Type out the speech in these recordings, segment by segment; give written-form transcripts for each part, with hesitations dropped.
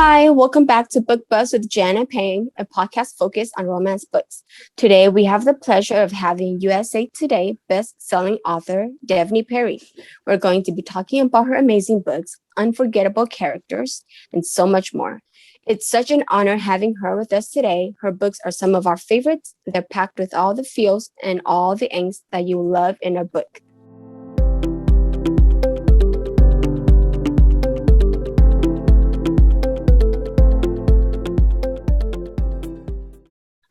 Hi, welcome back to Book Buzz with Jen and Payne, a podcast focused on romance books. Today, we have the pleasure of having USA Today Bestselling Author Devney Perry. We're going to be talking about her amazing books, unforgettable characters, and so much more. It's such an honor having her with us today. Her books are some of our favorites. They're packed with all the feels and all the angst that you love in a book.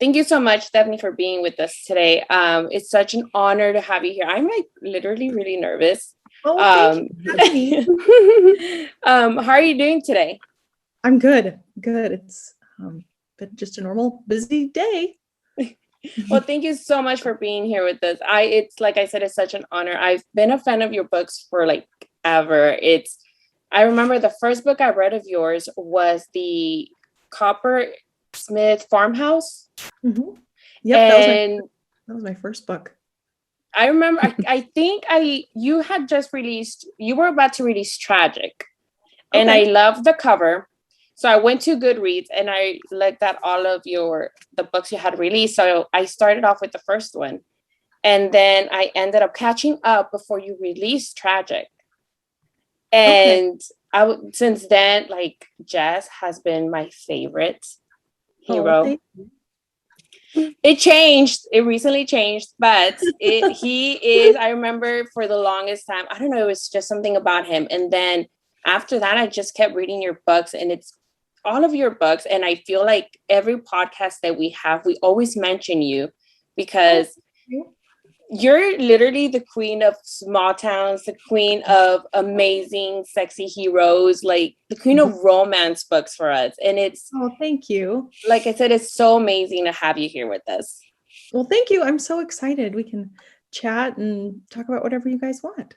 Thank you so much, Devney, for being with us today. It's such an honor to have you here. I'm literally really nervous. Oh, thank you. How are you doing today? I'm good. Good. It's been just a normal busy day. Well, thank you so much for being here with us. It's like I said, it's such an honor. I've been a fan of your books for ever. I remember the first book I read of yours was the Coppersmith Farmhouse. Mm-hmm. Yep, that was my first book. I remember. I think you had just released. You were about to release Tragic, and I loved the cover. So I went to Goodreads and I looked at all of the books you had released. So I started off with the first one, and then I ended up catching up before you released Tragic. And since then, Jess has been my favorite hero. It changed. It recently changed, but he is. I remember for the longest time. I don't know. It was just something about him, and then after that, I just kept reading your books, and it's all of your books. And I feel like every podcast that we have, we always mention you because you're literally the queen of small towns, the queen of amazing, sexy heroes, the queen of romance books for us. And it's... Oh, thank you. Like I said, it's so amazing to have you here with us. Well, thank you. I'm so excited. We can chat and talk about whatever you guys want.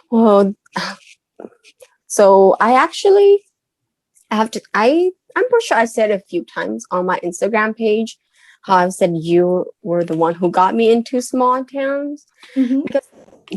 Well, so I'm pretty sure I said a few times on my Instagram page how I said you were the one who got me into small towns. Mm-hmm. Because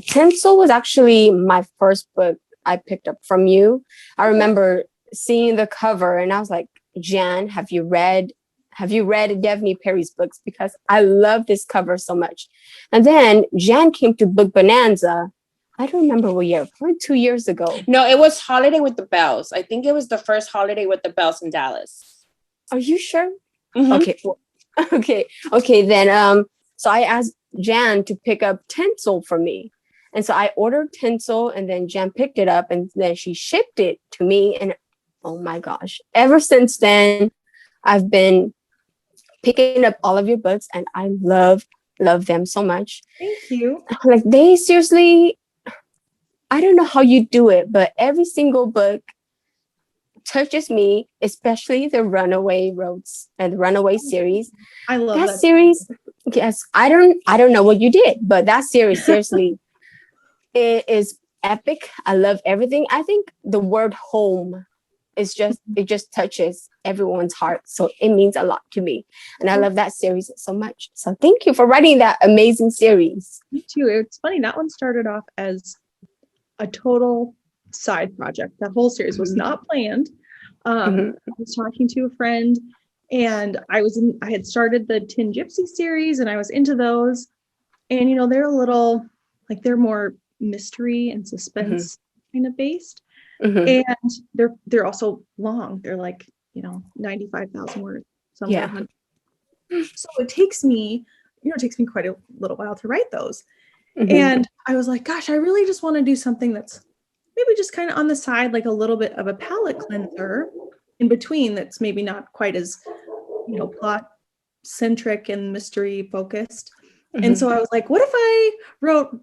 Tinsel was actually my first book I picked up from you. I remember seeing the cover and I was like, Jan, have you read Devney Perry's books? Because I love this cover so much. And then Jan came to Book Bonanza. I don't remember what year, probably 2 years ago. No, it was Holiday with the Bells. I think it was the first Holiday with the Bells in Dallas. Are you sure? Mm-hmm. Okay. Well, okay. Then, so I asked Jan to pick up Tinsel for me. And so I ordered Tinsel and then Jan picked it up and then she shipped it to me. And oh my gosh, ever since then, I've been picking up all of your books and I love them so much. Thank you. They seriously, I don't know how you do it, but every single book touches me, especially the Runaway Roads and the Runaway series. I love that series. Yes, I don't know what you did, but that series seriously it is epic. I love everything. I think the word home is it just touches everyone's heart, so it means a lot to me, and I love that series so much. So thank you for writing that amazing series. Me too. It's funny, that one started off as a total side project. That whole series was not planned. I was talking to a friend and I had started the Tin Gypsy series and I was into those, and they're a little they're more mystery and suspense kind of based, and they're also long. They're 95,000 words. So it takes me quite a little while to write those. And I was like, gosh, I really just want to do something that's maybe just kind of on the side, a little bit of a palate cleanser in between, that's maybe not quite as, plot centric and mystery focused. And so I was like, what if I wrote,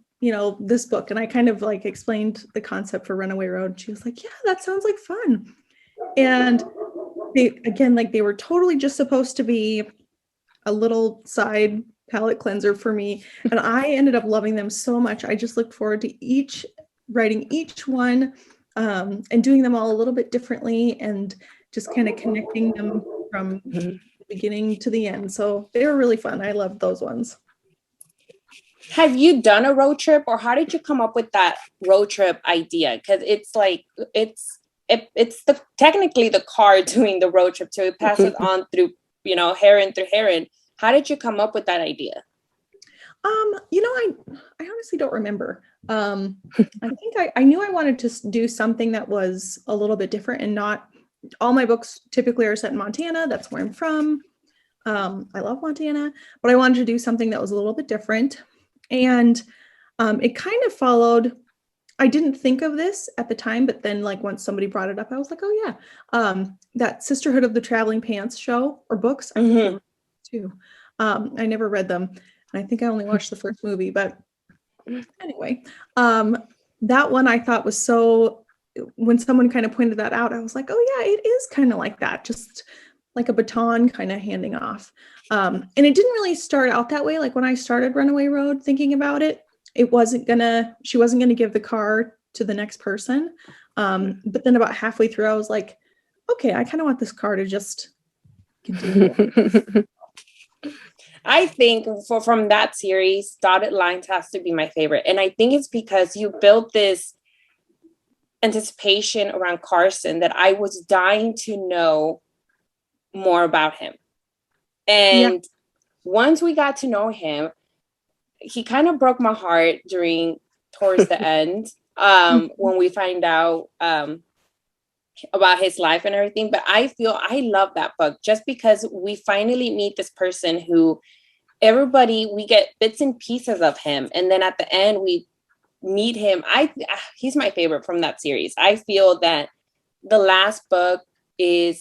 this book? And I kind of explained the concept for Runaway Road. She was like, yeah, that sounds like fun. And they were totally just supposed to be a little side palette cleanser for me, and I ended up loving them so much. I just looked forward to writing each one and doing them all a little bit differently and just kind of connecting them from the beginning to the end. So they were really fun. I loved those ones. Have you done a road trip, or how did you come up with that road trip idea? Because it's it's technically the car doing the road trip, so it passes on through, heron through heron. How did you come up with that idea? I honestly don't remember. I think I knew I wanted to do something that was a little bit different, and not all my books typically are set in Montana. That's where I'm from. I love Montana, but I wanted to do something that was a little bit different. And it kind of followed. I didn't think of this at the time, but then like once somebody brought it up, I was like, oh yeah, that Sisterhood of the Traveling Pants show or books. I think too. I never read them. And I think I only watched the first movie, but anyway, that one I thought was so, when someone kind of pointed that out, I was like, oh yeah, it is kind of like that. Just like a baton kind of handing off. And it didn't really start out that way. Like when I started Runaway Road, thinking about it, she wasn't gonna give the car to the next person. But then about halfway through, I was like, okay, I kind of want this car to just continue. I think from that series, Dotted Lines has to be my favorite. And I think it's because you built this anticipation around Carson that I was dying to know more about him. And once we got to know him, he kind of broke my heart towards the end, when we find out about his life and everything. But I love that book just because we finally meet this person who we get bits and pieces of him. And then at the end we meet him. He's my favorite from that series. I feel that the last book it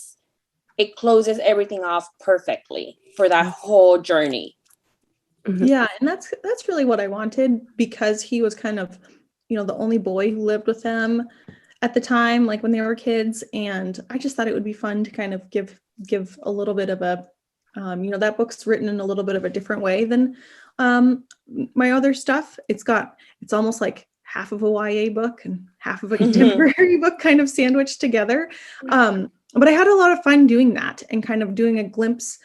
closes everything off perfectly for that whole journey. Yeah, and that's really what I wanted, because he was kind of, the only boy who lived with them at the time, like when they were kids. And I just thought it would be fun to kind of give a little bit of a, that book's written in a little bit of a different way than my other stuff. It's almost like half of a YA book and half of a contemporary book kind of sandwiched together. But I had a lot of fun doing that and kind of doing a glimpse,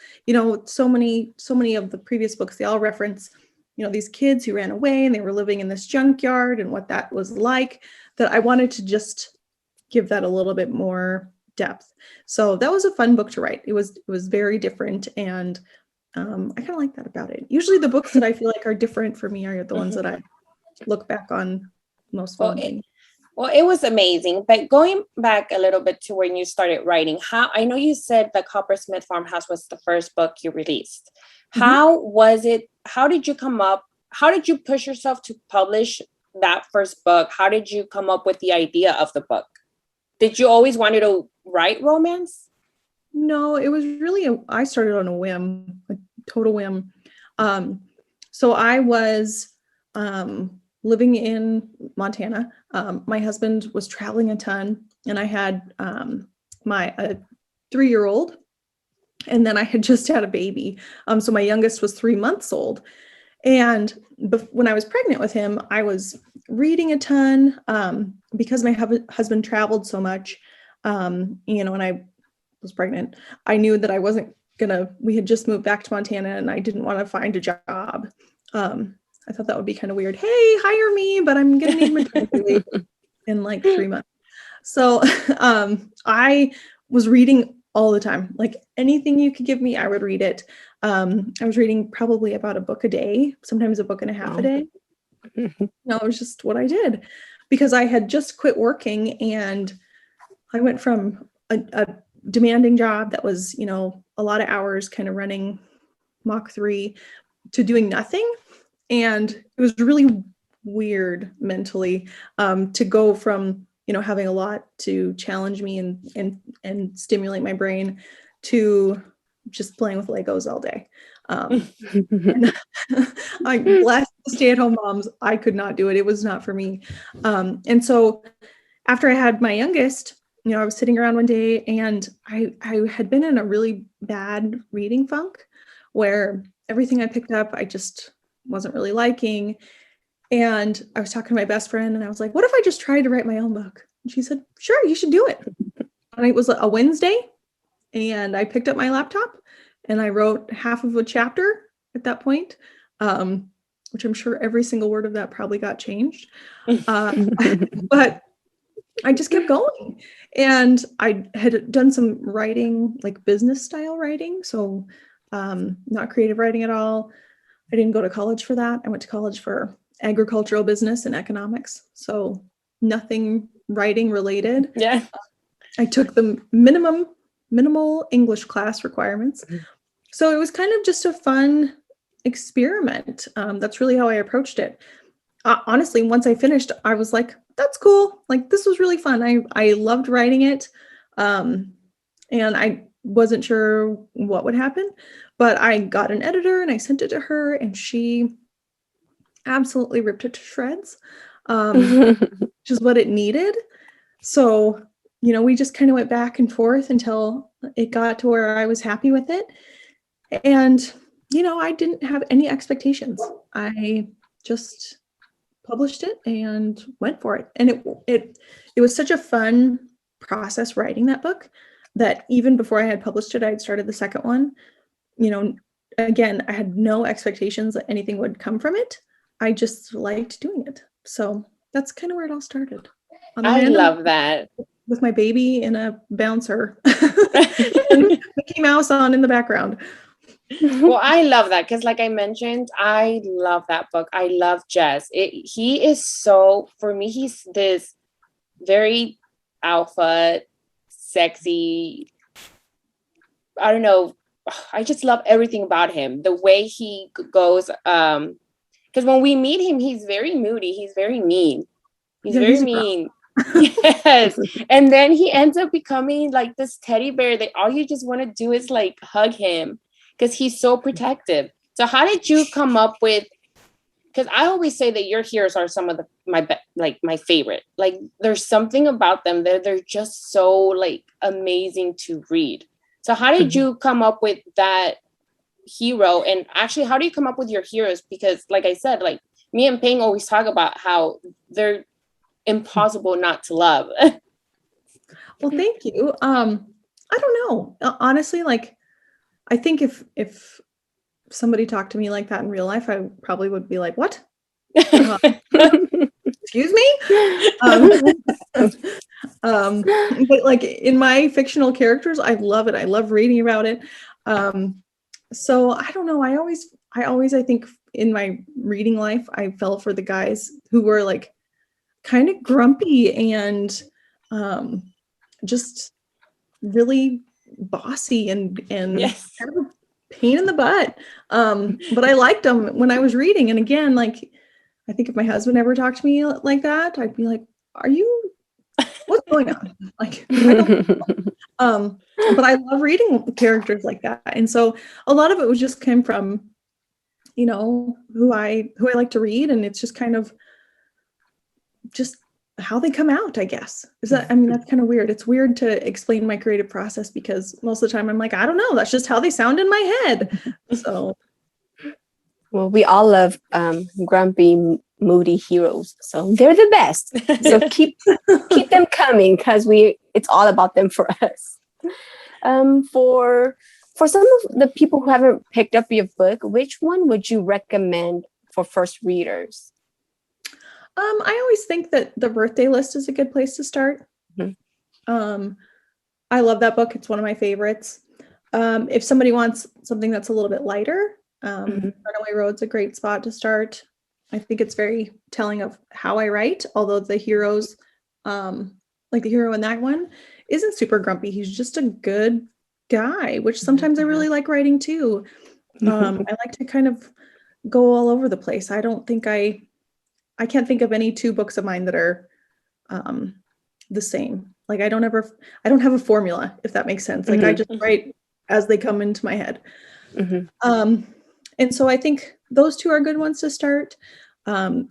so many of the previous books, they all reference, these kids who ran away and they were living in this junkyard and what that was like, that I wanted to just give that a little bit more depth. So that was a fun book to write. It was very different. And I kind of like that about it. Usually the books that I feel like are different for me are the ones that I look back on most fondly. Well, it was amazing. But going back a little bit to when you started writing, I know you said the Coppersmith Farmhouse was the first book you released. How was it? How did you come up? How did you push yourself to publish that first book? How did you come up with the idea of the book? Did you always wanted to write romance? No, it was really, I started on a whim, a total whim. So I was living in Montana. My husband was traveling a ton, and I had my 3-year-old, and then I had just had a baby. So my youngest was 3 months old. And when I was pregnant with him, I was reading a ton because my husband traveled so much. When I was pregnant, I knew that I wasn't we had just moved back to Montana and I didn't want to find a job. I thought that would be kind of weird. Hey, hire me, but I'm going to need maternity leave in like 3 months. So I was reading all the time. Like anything you could give me, I would read it. I was reading probably about a book a day, sometimes a book and a half a day. No, it was just what I did because I had just quit working, and I went from a demanding job that was, a lot of hours kind of running Mach 3 to doing nothing. And it was really weird mentally to go from, having a lot to challenge me and stimulate my brain to just playing with Legos all day. I bless the stay-at-home moms. I could not do it. It was not for me. And so after I had my youngest, I was sitting around one day and I had been in a really bad reading funk where everything I picked up, I just wasn't really liking. And I was talking to my best friend and I was like, what if I just tried to write my own book? And she said, sure, you should do it. And it was a Wednesday and I picked up my laptop and I wrote half of a chapter at that point, which I'm sure every single word of that probably got changed. But I just kept going. And I had done some writing, like business style writing. So not creative writing at all. I didn't go to college for that. I went to college for agricultural business and economics. So nothing writing related. Yeah. I took the minimal English class requirements. So it was kind of just a fun experiment. That's really how I approached it. Honestly, once I finished, I was like, that's cool. Like, this was really fun. I loved writing it. And I wasn't sure what would happen, but I got an editor and I sent it to her and she absolutely ripped it to shreds, which is what it needed. So, we just kind of went back and forth until it got to where I was happy with it. And, I didn't have any expectations. I just published it and went for it. And it was such a fun process writing that book that even before I had published it, I had started the second one. Again, I had no expectations that anything would come from it. I just liked doing it. So that's kind of where it all started. I love that. With my baby in a bouncer and Mickey Mouse on in the background. Well, I love that because, like I mentioned, I love that book. I love Jess. He is so, for me, he's this very alpha, sexy, I don't know. I just love everything about him. The way he goes, because when we meet him, he's very moody. He's very mean. He's very mean. Yes. And then he ends up becoming like this teddy bear that all you just want to do is like hug him because he's so protective. So how did you come up with, because I always say that your heroes are some of my favorite. Like there's something about them that they're just so like amazing to read. So how did you come up with that hero? And actually, how do you come up with your heroes? Because like I said, like me and Ping always talk about how they're impossible not to love. Well, thank you. I don't know. Honestly, like I think if somebody talked to me like that in real life, I probably would be like, what? Excuse me? But like in my fictional characters, I love it. I love reading about it. So I don't know. I always, I think in my reading life, I fell for the guys who were like kind of grumpy and just really bossy and Yes. kind of a pain in the butt. But I liked them when I was reading. And again, like, I think if my husband ever talked to me like that, I'd be like, what's going on? Like, I don't but I love reading characters like that. And so a lot of it was just came from, who I like to read. And it's just kind of just how they come out, I guess. That's kind of weird. It's weird to explain my creative process because most of the time I'm like, I don't know. That's just how they sound in my head. So. Well, we all love grumpy, moody heroes. So they're the best. So keep them coming because it's all about them for us. For some of the people who haven't picked up your book, which one would you recommend for first readers? I always think that The Birthday List is a good place to start. Mm-hmm. I love that book. It's one of my favorites. If somebody wants something that's a little bit lighter, Runaway Road's a great spot to start. I think it's very telling of how I write, although the heroes, like the hero in that one, isn't super grumpy. He's just a good guy, which sometimes I really like writing too. I like to kind of go all over the place. I don't think I can't think of any two books of mine that are the same. Like I don't have a formula, if that makes sense. Like I just write as they come into my head. And so I think those two are good ones to start.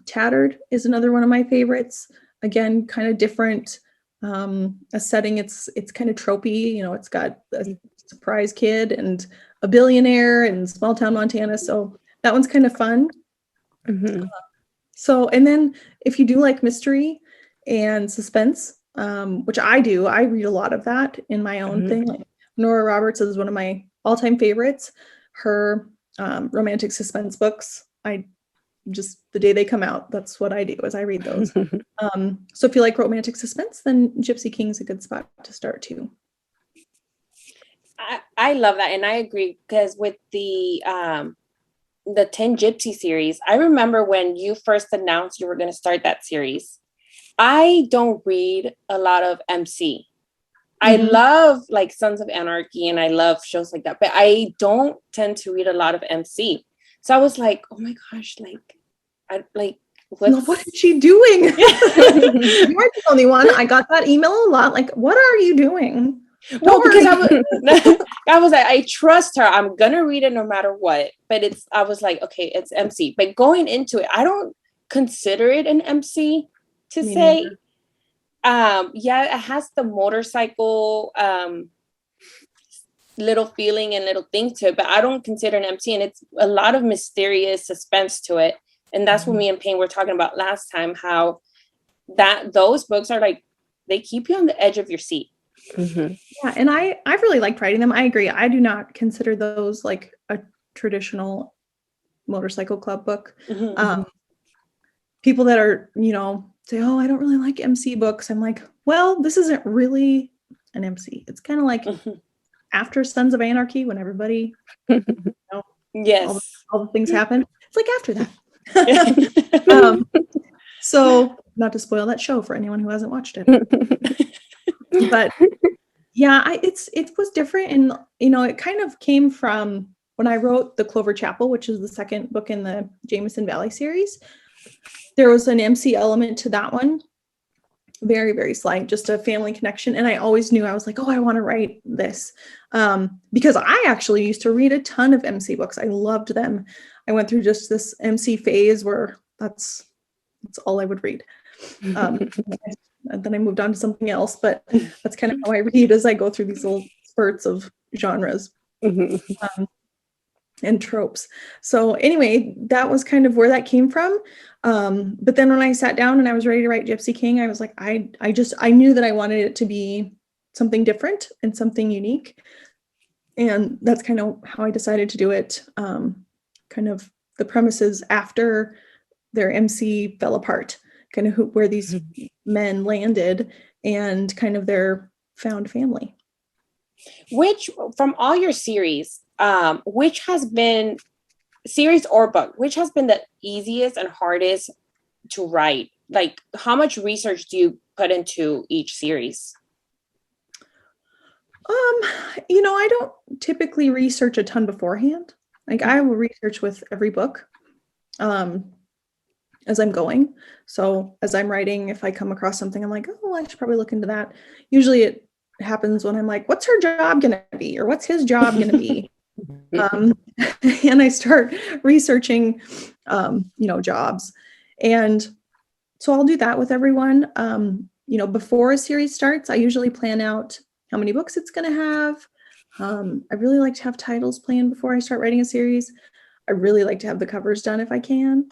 Tattered is another one of my favorites. Again, kind of different a setting. It's kind of tropey, it's got a surprise kid and a billionaire in small town Montana. So that one's kind of fun. So, and then if you do like mystery and suspense, which I do, I read a lot of that in my own thing. Like Nora Roberts is one of my all-time favorites. Her romantic suspense books, I just the day they come out, that's what I do, is I read those. So if you like romantic suspense, then Gypsy King's a good spot to start too. I love that, and I agree, because with the Tin Gypsy series, I remember when you first announced you were going to start that series. I don't read a lot of MC. I love like Sons of Anarchy, and I love shows like that, but I don't tend to read a lot of MC. So I was like, oh my gosh, What is she doing? You weren't the only one. I got that email a lot. Like, what are you doing? Well, because I was like, I trust her. I'm gonna read it no matter what. But I was like, okay, it's MC. But going into it, I don't consider it an MC to say. Yeah, it has the motorcycle little feeling and little thing to it, but I don't consider an MC, and it's a lot of mysterious suspense to it. And that's what me and Payne were talking about last time, how those books are like, they keep you on the edge of your seat. Yeah, and I really liked writing them. I agree. I do not consider those like a traditional motorcycle club book. People that are, say, oh, I don't really like MC books. I'm like, well, this isn't really an MC. It's kind of like after Sons of Anarchy, when everybody, yes, all the things happen. It's like after that. So not to spoil that show for anyone who hasn't watched it. But yeah, it was different. And, it kind of came from when I wrote The Clover Chapel, which is the second book in the Jameson Valley series. There was an MC element to that one. Very, very slight, just a family connection. And I always knew, I was like, oh, I want to write this. Because I actually used to read a ton of MC books. I loved them. I went through just this MC phase where that's all I would read. And then I moved on to something else, but that's kind of how I read, as I go through these little spurts of genres and tropes. So anyway, that was kind of where that came from. But then when I sat down and I was ready to write Gypsy King, I was like, I knew that I wanted it to be something different and something unique. And that's kind of how I decided to do it. Kind of the premises after their MC fell apart, kind of where these men landed, and kind of their found family. Which, from all your series, which has been, series or book, which has been the easiest and hardest to write? Like, how much research do you put into each series? I don't typically research a ton beforehand. Like, I will research with every book as I'm going. So as I'm writing, if I come across something, I'm like, oh, I should probably look into that. Usually it happens when I'm like, what's her job going to be? Or what's his job going to be? And I start researching, jobs. And so I'll do that with everyone. Before a series starts, I usually plan out how many books it's going to have. I really like to have titles planned before I start writing a series. I really like to have the covers done if I can.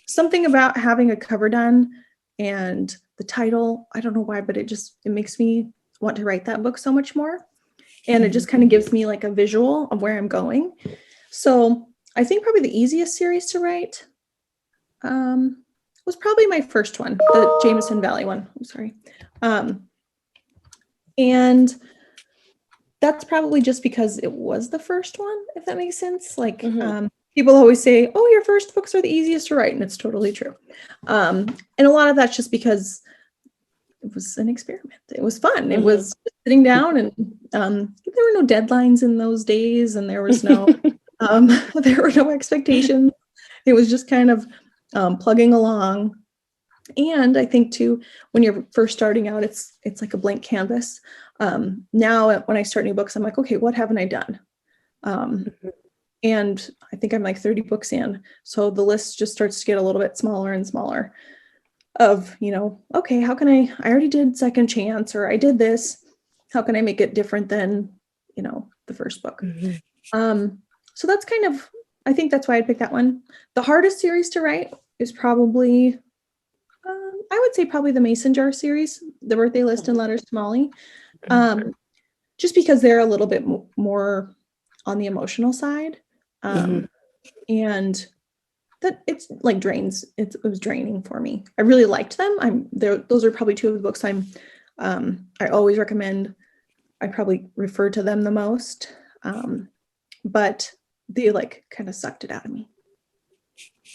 Something about having a cover done and the title, I don't know why, but it makes me want to write that book so much more. And it just kind of gives me like a visual of where I'm going. So I think probably the easiest series to write was probably my first one, the Jameson Valley one. I'm sorry. And that's probably just because it was the first one, if that makes sense. Like, people always say, oh, your first books are the easiest to write. And it's totally true. And a lot of that's just because it was an experiment. It was fun. It was just sitting down, and there were no deadlines in those days, and there was no there were no expectations. It was just kind of plugging along. And I think too, when you're first starting out, it's like a blank canvas. Now when I start new books, I'm like, okay, what haven't I done? And I think I'm like 30 books in. So the list just starts to get a little bit smaller and smaller of, okay, how can I already did Second Chance, or I did this. How can I make it different than, the first book? So that's kind of, I think that's why I picked that one. The hardest series to write is probably, I would say probably the Mason Jar series, The Birthday List and Letters to Molly. Just because they're a little bit more on the emotional side. And that it's like drains. It was draining for me. I really liked them. Those are probably two of the books I always recommend. I probably refer to them the most. But they like kind of sucked it out of me.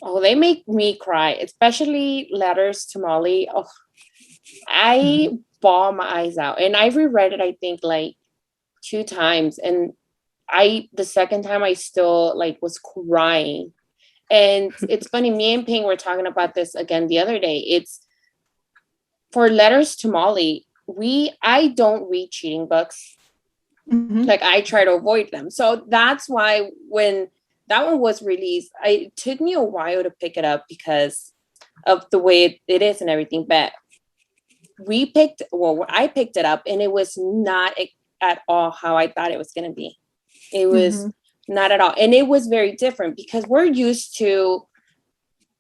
Oh, they make me cry, especially Letters to Molly. Oh, I bawl my eyes out. And I reread it, I think, like 2 times. And the second time I still like was crying. And it's funny, me and Ping were talking about this again the other day. It's for Letters to Molly, I don't read cheating books. Like I try to avoid them. So that's why when that one was released, it took me a while to pick it up because of the way it is and everything. But I picked it up and it was not at all how I thought it was going to be. It was not at all. And it was very different because we're used to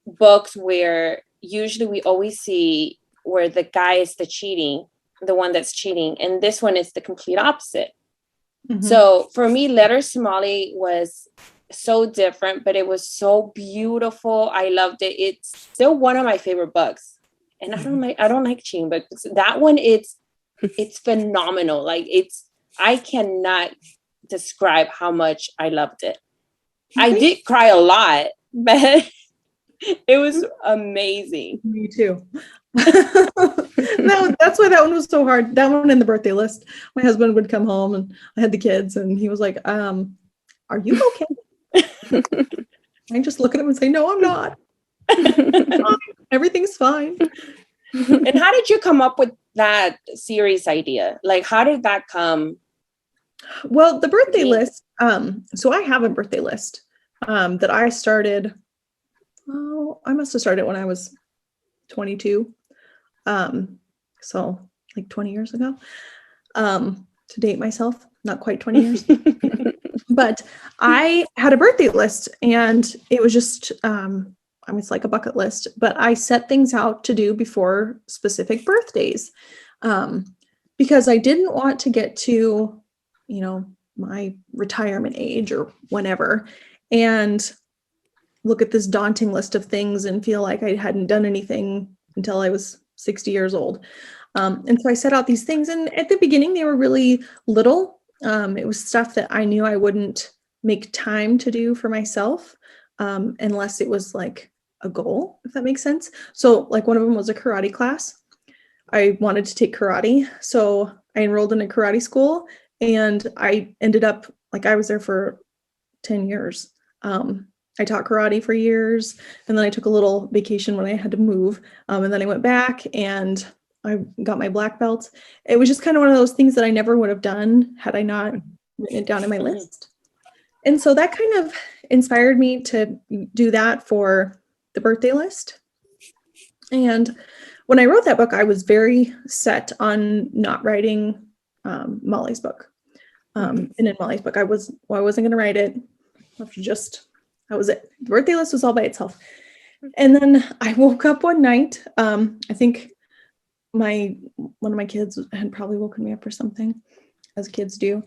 books where usually we always see where the guy is the one that's cheating. And this one is the complete opposite. So for me, Letters to Molly was so different, but it was so beautiful. I loved it. It's still one of my favorite books. And I don't like cheating books. That one, it's phenomenal. Like I cannot describe how much I loved it. I did cry a lot, but it was amazing. Me too. No, that's why that one was so hard. That one in the birthday list. My husband would come home and I had the kids and he was like, are you okay? I just look at him and say, no, I'm not. Everything's fine. And how did you come up with that series idea? Like, how did that come? Well, the birthday list. So I have a birthday list that I started. Oh, I must have started when I was 22. So like 20 years ago, to date myself, not quite 20 years, but I had a birthday list and it was just, it's like a bucket list, but I set things out to do before specific birthdays, because I didn't want to get to, my retirement age or whenever, and look at this daunting list of things and feel like I hadn't done anything until I was 60 years old. And so I set out these things, and at the beginning they were really little. It was stuff that I knew I wouldn't make time to do for myself, unless it was like a goal, if that makes sense. So like one of them was a karate class. I wanted to take karate. So I enrolled in a karate school and I ended up like, I was there for 10 years. I taught karate for years, and then I took a little vacation when I had to move. And then I went back and I got my black belt. It was just kind of one of those things that I never would have done had I not written it down in my list. And so that kind of inspired me to do that for the birthday list. And when I wrote that book, I was very set on not writing Molly's book. And in Molly's book, I wasn't going to write it. That was it. The birthday list was all by itself. And then I woke up one night. I think one of my kids had probably woken me up or something, as kids do.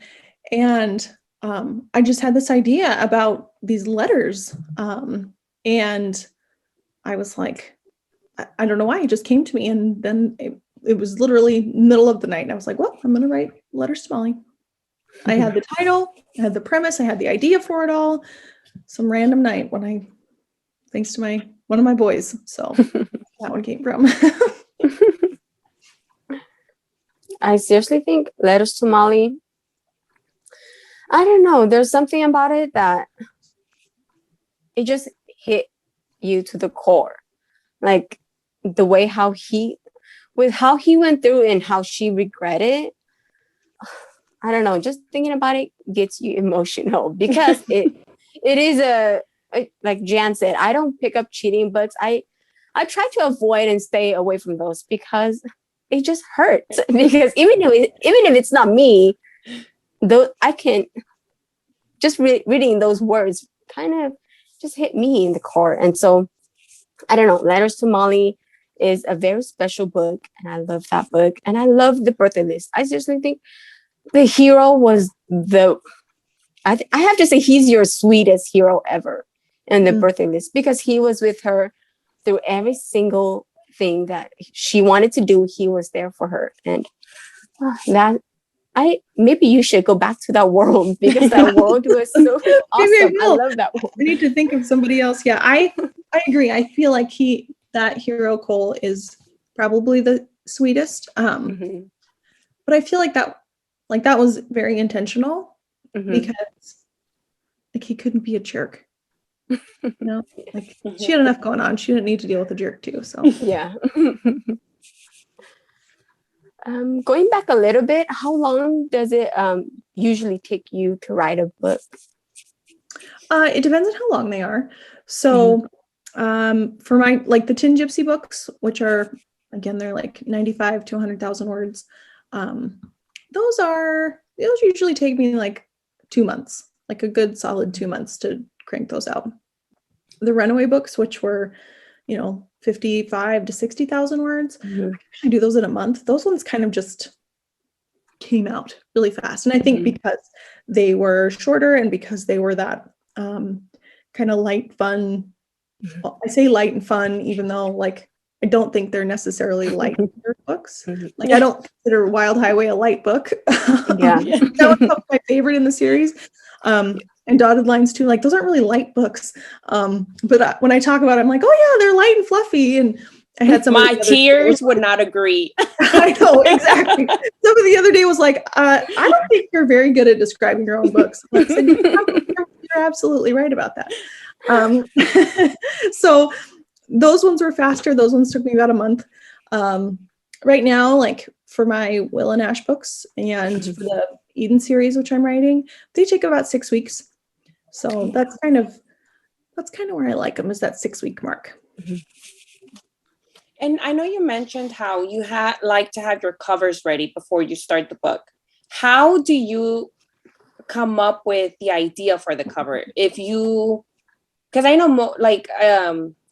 And I just had this idea about these letters. And I was like, I don't know why, it just came to me. And then it was literally middle of the night. And I was like, well, I'm going to write Letters to Molly. I had the title, I had the premise, I had the idea for it all. Some random night thanks to one of my boys. So that one came from. I seriously think Letters to Molly, I don't know, there's something about it that it just hit you to the core. Like the way how he went through and how she regretted. I don't know, just thinking about it gets you emotional because it is like Jan said, I don't pick up cheating books. I try to avoid and stay away from those because it just hurts. Because even if it's not me, though, I can just reading those words kind of just hit me in the core. And so I don't know, Letters to Molly is a very special book, and I love that book, and I love the birthday list. I seriously think the hero was I have to say he's your sweetest hero ever. and the birthday list, because he was with her through every single thing that she wanted to do. He was there for her. And that maybe you should go back to that world, because that world was so awesome. I love that world. I need to think of somebody else. Yeah, I agree. I feel like that hero Cole is probably the sweetest. But I feel like that was very intentional, because like he couldn't be a jerk. You know, like she had enough going on. She didn't need to deal with a jerk too. So yeah. Going back a little bit, how long does it usually take you to write a book? It depends on how long they are. So for my, like the Tin Gypsy books, which are, again, they're like 95 to 100,000 words. Those usually take me like 2 months, like a good solid 2 months to crank those out. The Runaway books, which were, 55 to 60,000 words, I do those in a month. Those ones kind of just came out really fast. And I think because they were shorter and because they were that kind of light, fun, I say light and fun, even though like I don't think they're necessarily light books. Like I don't consider Wild Highway a light book. That was my favorite in the series. And Dotted Lines too. Like those aren't really light books. But when I talk about it, I'm like, oh yeah, they're light and fluffy. And I had some. My tears would not agree. I know, exactly. Somebody the other day was like, I don't think you're very good at describing your own books. I said, you're absolutely right about that. So those ones were faster. Those ones took me about a month. Right now, like for my Willa Nash books and for the Eden series, which I'm writing, they take about 6 weeks. So that's kind of where I like them, is that 6 week mark. And I know you mentioned how you like to have your covers ready before you start the book. How do you come up with the idea for the cover? Because I know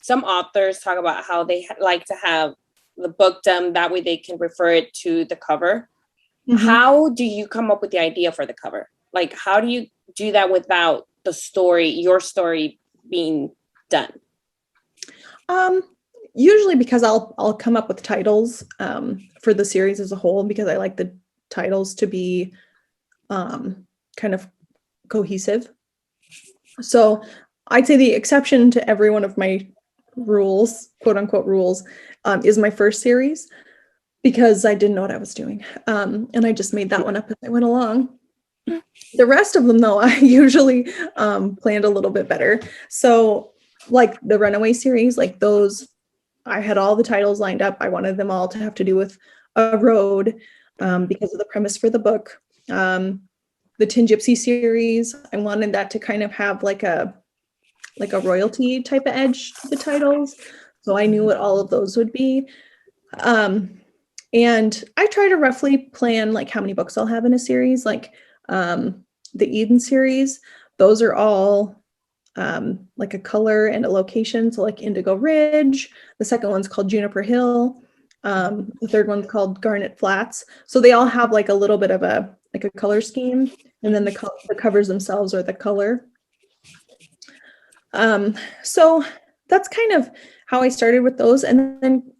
some authors talk about how they like to have the book done, that way they can refer it to the cover. How do you come up with the idea for the cover? Like, how do you do that without your story being done? Usually because I'll come up with titles for the series as a whole, because I like the titles to be kind of cohesive. So I'd say the exception to every one of my rules, quote unquote rules, is my first series, because I didn't know what I was doing. And I just made that one up as I went along. The rest of them, though, I usually planned a little bit better. So like the Runaway series, like those, I had all the titles lined up. I wanted them all to have to do with a road because of the premise for the book. The Tin Gypsy series, I wanted that to kind of have like a royalty type of edge to the titles. So I knew what all of those would be. And I try to roughly plan like how many books I'll have in a series. Like the Eden series, those are all like a color and a location. So like Indigo Ridge, the second one's called Juniper Hill. The third one's called Garnet Flats. So they all have like a little bit of a color scheme. And then the covers themselves are the color. So that's kind of how I started with those. And then,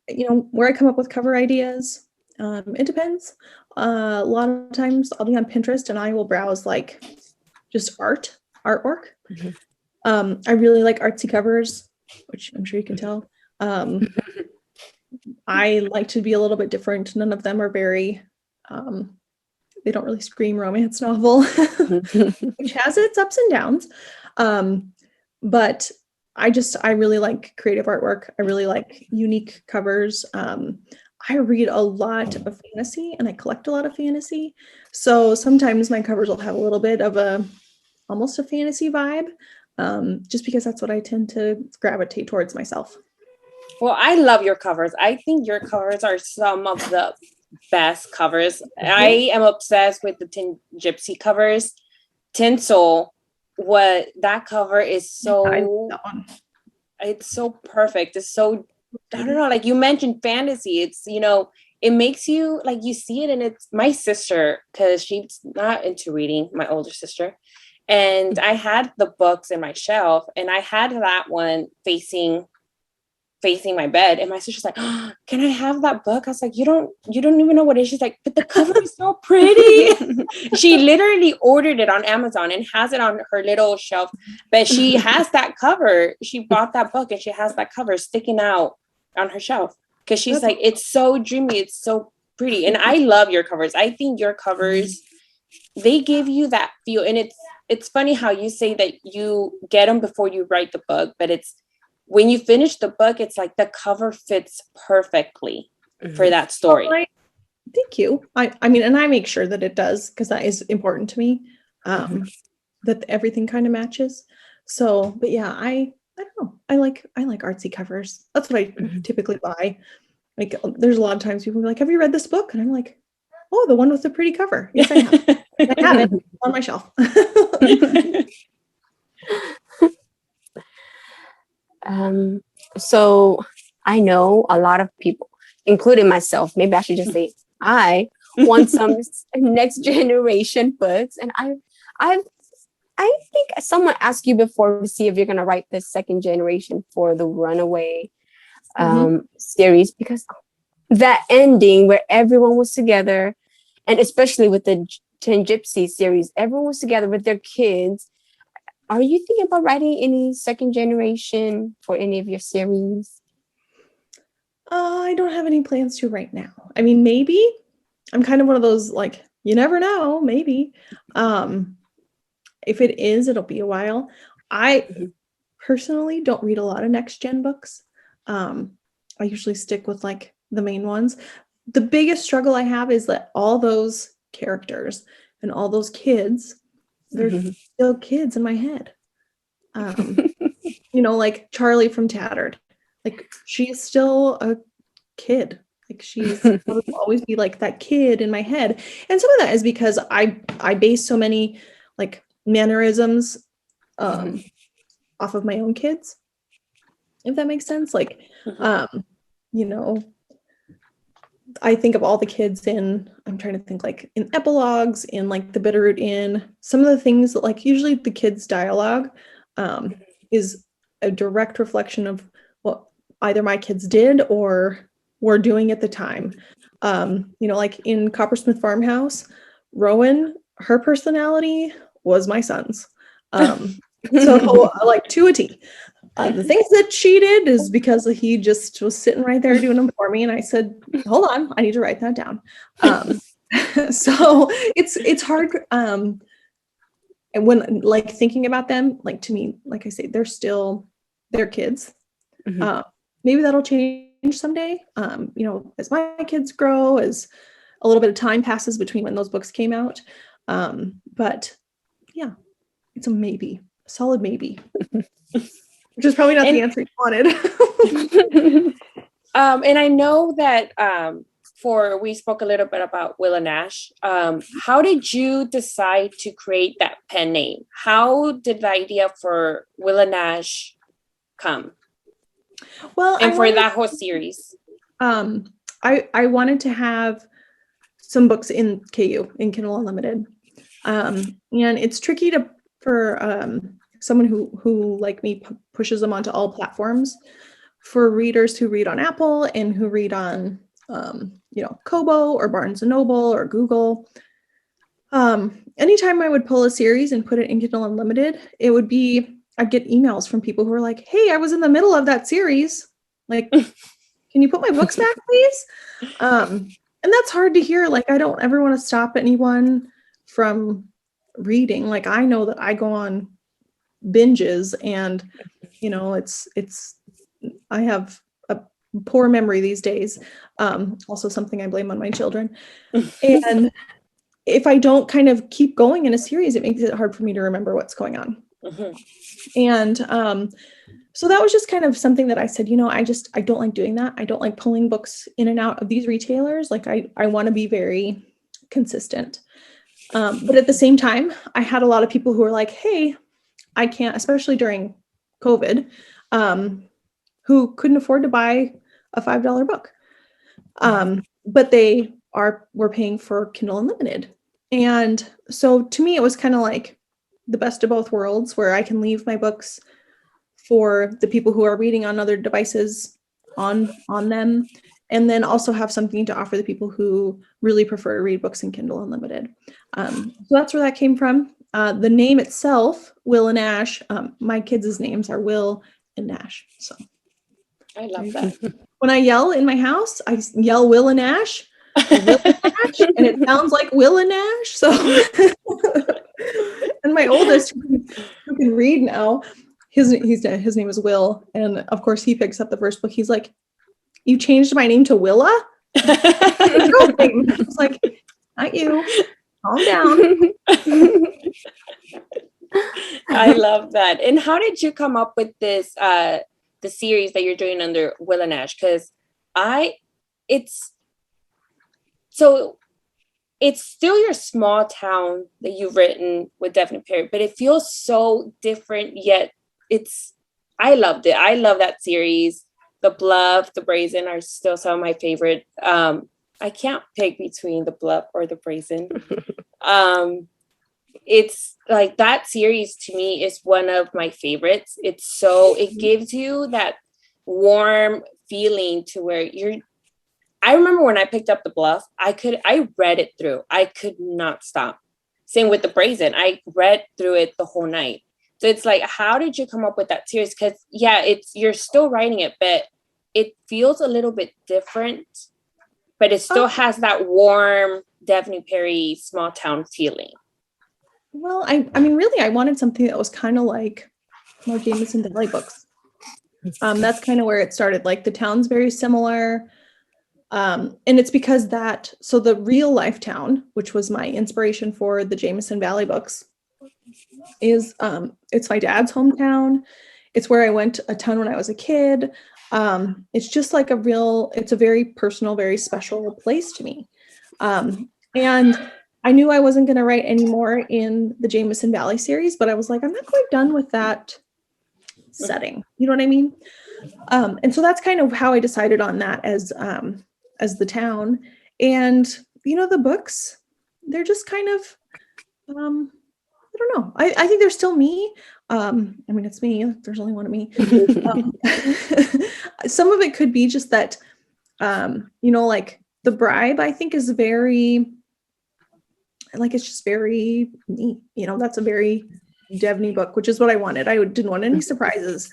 where I come up with cover ideas, it depends. A lot of times I'll be on Pinterest and I will browse like just artwork. I really like artsy covers, which I'm sure you can tell. I like to be a little bit different. None of them are very, they don't really scream romance novel, which has its ups and downs. But I really like creative artwork. I really like unique covers. I read a lot of fantasy and I collect a lot of fantasy. So sometimes my covers will have a little bit of almost a fantasy vibe, just because that's what I tend to gravitate towards myself. Well, I love your covers. I think your covers are some of the best covers. I am obsessed with the Tin Gypsy covers. Tinsel, that cover is so, it's so perfect. It's so, I don't know, like you mentioned fantasy. It's, it makes you like, you see it, and it's my sister, because she's not into reading, my older sister. And I had the books in my shelf, and I had that one facing my bed, and my sister's like, oh, can I have that book? I was like, you don't even know what it is. She's like, but the cover is so pretty. She literally ordered it on Amazon and has it on her little shelf, but she has that cover. She bought that book and she has that cover sticking out on her shelf because she's like, it's so dreamy, it's so pretty. And I love your covers. I think your covers, they give you that feel. And it's funny how you say that you get them before you write the book, but it's when you finish the book, it's like the cover fits perfectly for that story. Well, thank you. I mean, and I make sure that it does, because that is important to me, that everything kind of matches. So, but yeah, I don't know. I like artsy covers. That's what I typically buy. Like, there's a lot of times people are like, have you read this book? And I'm like, oh, the one with the pretty cover. Yes, I have. I have it on my shelf. So I know a lot of people, including myself, maybe I should just say I want some next generation books. And I think someone asked you before to see if you're going to write the second generation for the Runaway series, because that ending where everyone was together, and especially with the Tin Gypsy series, everyone was together with their kids. Are you thinking about writing any second generation for any of your series? I don't have any plans to right now. I mean, maybe. I'm kind of one of those, like, you never know, maybe. If it is, it'll be a while. I personally don't read a lot of next gen books. I usually stick with like the main ones. The biggest struggle I have is that all those characters and all those kids, they're still kids in my head. You know, like Charlie from Tattered, like she's still a kid. Like she's will always be like that kid in my head. And some of that is because I base so many like mannerisms off of my own kids, if that makes sense. Like you know, I think of all the kids I'm trying to think, like in epilogues, in like the Bitterroot Inn, some of the things that, like, usually the kids' dialogue is a direct reflection of what either my kids did or were doing at the time. You know, like in Coppersmith Farmhouse, Rowan, her personality was my son's. So like to a T. The things that she did is because he just was sitting right there doing them for me. And I said, hold on, I need to write that down. So it's hard. And when like thinking about them, like to me, like I say, they're kids. Maybe that'll change someday. You know, as my kids grow, as a little bit of time passes between when those books came out. But yeah, it's a maybe, a solid maybe. Which is probably not the answer you wanted. And I know that we spoke a little bit about Willa Nash. How did you decide to create that pen name? How did the idea for Willa Nash come? Well, and for that whole series, I wanted to have some books in KU, in Kindle Unlimited, and it's tricky for someone who like me pushes them onto all platforms. For readers who read on Apple and who read on you know, Kobo or Barnes and Noble or Google, anytime I would pull a series and put it in Kindle Unlimited, I'd get emails from people who were like, hey, I was in the middle of that series, like, can you put my books back, please? And that's hard to hear. Like, I don't ever want to stop anyone from reading. Like, I know that I go on binges, and you know, I have a poor memory these days. Also something I blame on my children. And if I don't kind of keep going in a series, it makes it hard for me to remember what's going on. And so that was just kind of something that I said, you know, I don't like doing that. I don't like pulling books in and out of these retailers. Like I want to be very consistent. But at the same time, I had a lot of people who were like, hey, I can't, especially during COVID, who couldn't afford to buy a $5 book. But they were paying for Kindle Unlimited. And so to me, it was kind of like, the best of both worlds, where I can leave my books for the people who are reading on other devices on them, and then also have something to offer the people who really prefer to read books in Kindle Unlimited. So that's where that came from. The name itself, Willa Nash, my kids' names are Will and Nash. So I love that. when I yell in my house, I yell Willa Nash, or Willa Nash, and it sounds like Willa Nash. So, and my oldest, who can read now, his name is Will, and of course he picks up the first book. He's like, "You changed my name to Willa?" I was like, "Not you. Calm down." I love that. And how did you come up with this the series that you're doing under Willa Nash? Because it's still your small town that you've written with Devney Perry, but it feels so different, yet I loved it. I love that series. The Bluff, the Brazen are still some of my favorite. I can't pick between the Bluff or the Brazen. It's like that series to me is one of my favorites. It gives you that warm feeling to where I remember when I picked up the Bluff, I read it through. I could not stop. Same with the Brazen. I read through it the whole night. So it's like, how did you come up with that series? Because you're still writing it, but it feels a little bit different, but it still has that warm Devney Perry small town feeling. Well, I mean, really, I wanted something that was kind of like more Jameson Valley books. That's kind of where it started. Like the town's very similar. And it's because so the real life town, which was my inspiration for the Jameson Valley books, is it's my dad's hometown. It's where I went a ton when I was a kid. It's just like it's a very personal, very special place to me. And I knew I wasn't going to write anymore in the Jameson Valley series, but I was like, I'm not quite done with that setting. You know what I mean? And so that's kind of how I decided on that as the town. And, the books, they're just kind of, I don't know. I think they're still me. I mean, it's me. There's only one of me. Some of it could be just that, like The Bribe, I think is very, like, it's just very me. That's a very Devney book, which is what I wanted. I didn't want any surprises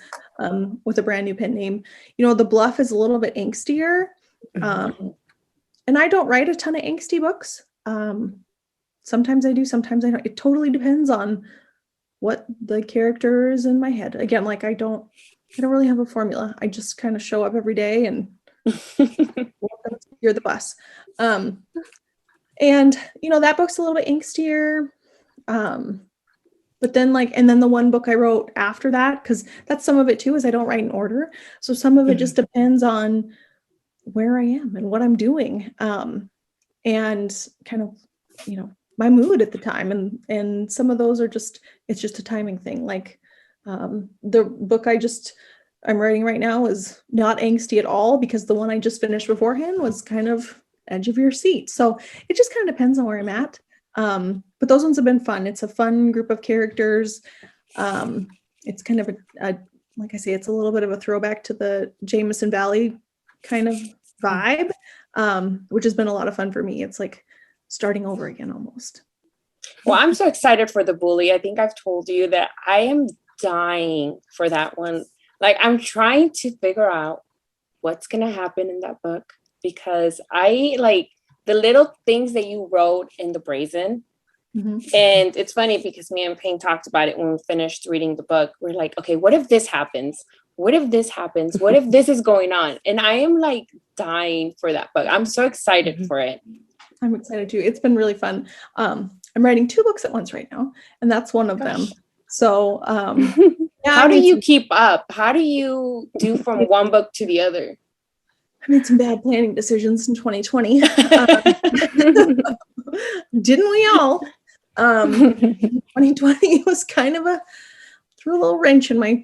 with a brand new pen name. The Bluff is a little bit angstier. And I don't write a ton of angsty books. Sometimes I do, sometimes I don't. It totally depends on what the character is in my head. Again, like I don't really have a formula. I just kind of show up every day and you're the bus. And that book's a little bit angstier. But then and then the one book I wrote after that, because that's some of it too, is I don't write in order. So some of it just depends on where I am and what I'm doing. And kind of, my mood at the time. And some of those are it's just a timing thing. Like the book I'm writing right now is not angsty at all, because the one I just finished beforehand was kind of edge of your seat. So it just kind of depends on where I'm at. But those ones have been fun. It's a fun group of characters. It's kind of like I say, it's a little bit of a throwback to the Jameson Valley kind of vibe, which has been a lot of fun for me. It's like starting over again almost. Well, I'm so excited for The Bully. I think I've told you that I am dying for that one. Like, I'm trying to figure out what's going to happen in that book, because I like the little things that you wrote in The Brazen. Mm-hmm. And it's funny because me and Payne talked about it when we finished reading the book. We're like, okay, what if this happens? What if this happens? What if this is going on? And I am like dying for that book. I'm so excited for it. I'm excited too. It's been really fun. I'm writing 2 books at once right now, and that's one of them. So how do you keep up? How do you do from one book to the other? I made some bad planning decisions in 2020. Didn't we all? 2020 was kind of threw a little wrench in my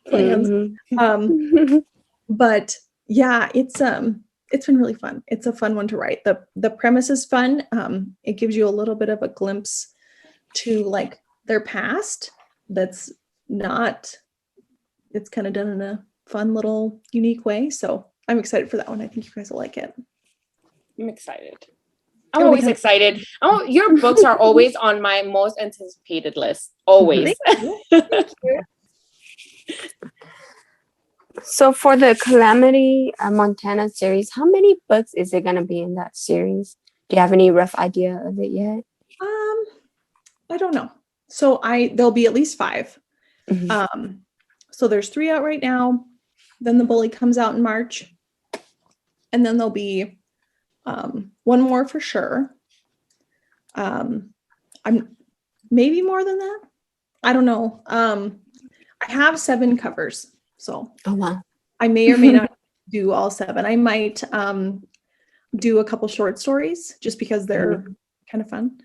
plans. But yeah, it's been really fun. It's a fun one to write. The premise is fun. It gives you a little bit of a glimpse to like their past that's not, it's kind of done in a fun little unique way. So I'm excited for that one. I think you guys will like it. I'm excited. I'm always excited. Oh, your books are always on my most anticipated list. Always. Thank you. So for the Calamity Montana series, how many books is it going to be in that series? Do you have any rough idea of it yet? I don't know. So there'll be at least 5. Mm-hmm. So there's 3 out right now. Then the Bully comes out in March. And then there'll be 1 more for sure. I'm maybe more than that. I don't know. I have 7 covers. So Oh, wow. I may or may not do all 7. I might do a couple short stories just because they're kind of fun.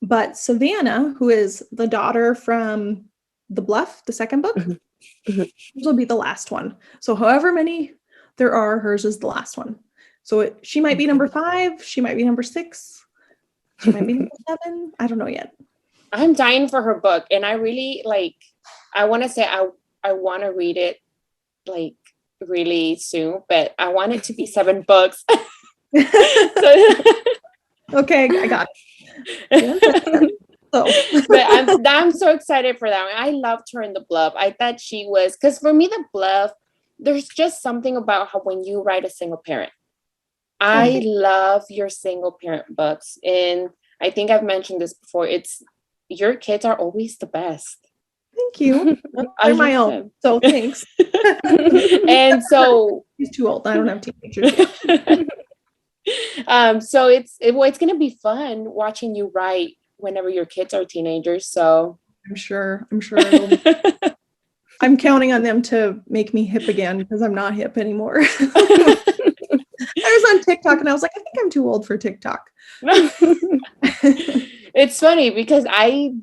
But Savannah, who is the daughter from The Bluff, the second book, this will be the last one. So however many there are, hers is the last one. So she might be number 5. She might be number 6. She might be number 7. I don't know yet. I'm dying for her book. And I really I want to say I want to read it really soon, but I want it to be 7 books. Okay, I got it. But I'm so excited for that one. I loved her in The Bluff. I thought she was, because for me, The Bluff, there's just something about how when you write a single parent, I love your single parent books. And I think I've mentioned this before. Your kids are always the best. Thank you. They're my own. So thanks. And so he's too old. I don't have teenagers yet. So it's going to be fun watching you write whenever your kids are teenagers. So I'm sure it'll be. I'm counting on them to make me hip again because I'm not hip anymore. I was on TikTok and I was like, I think I'm too old for TikTok. It's funny because I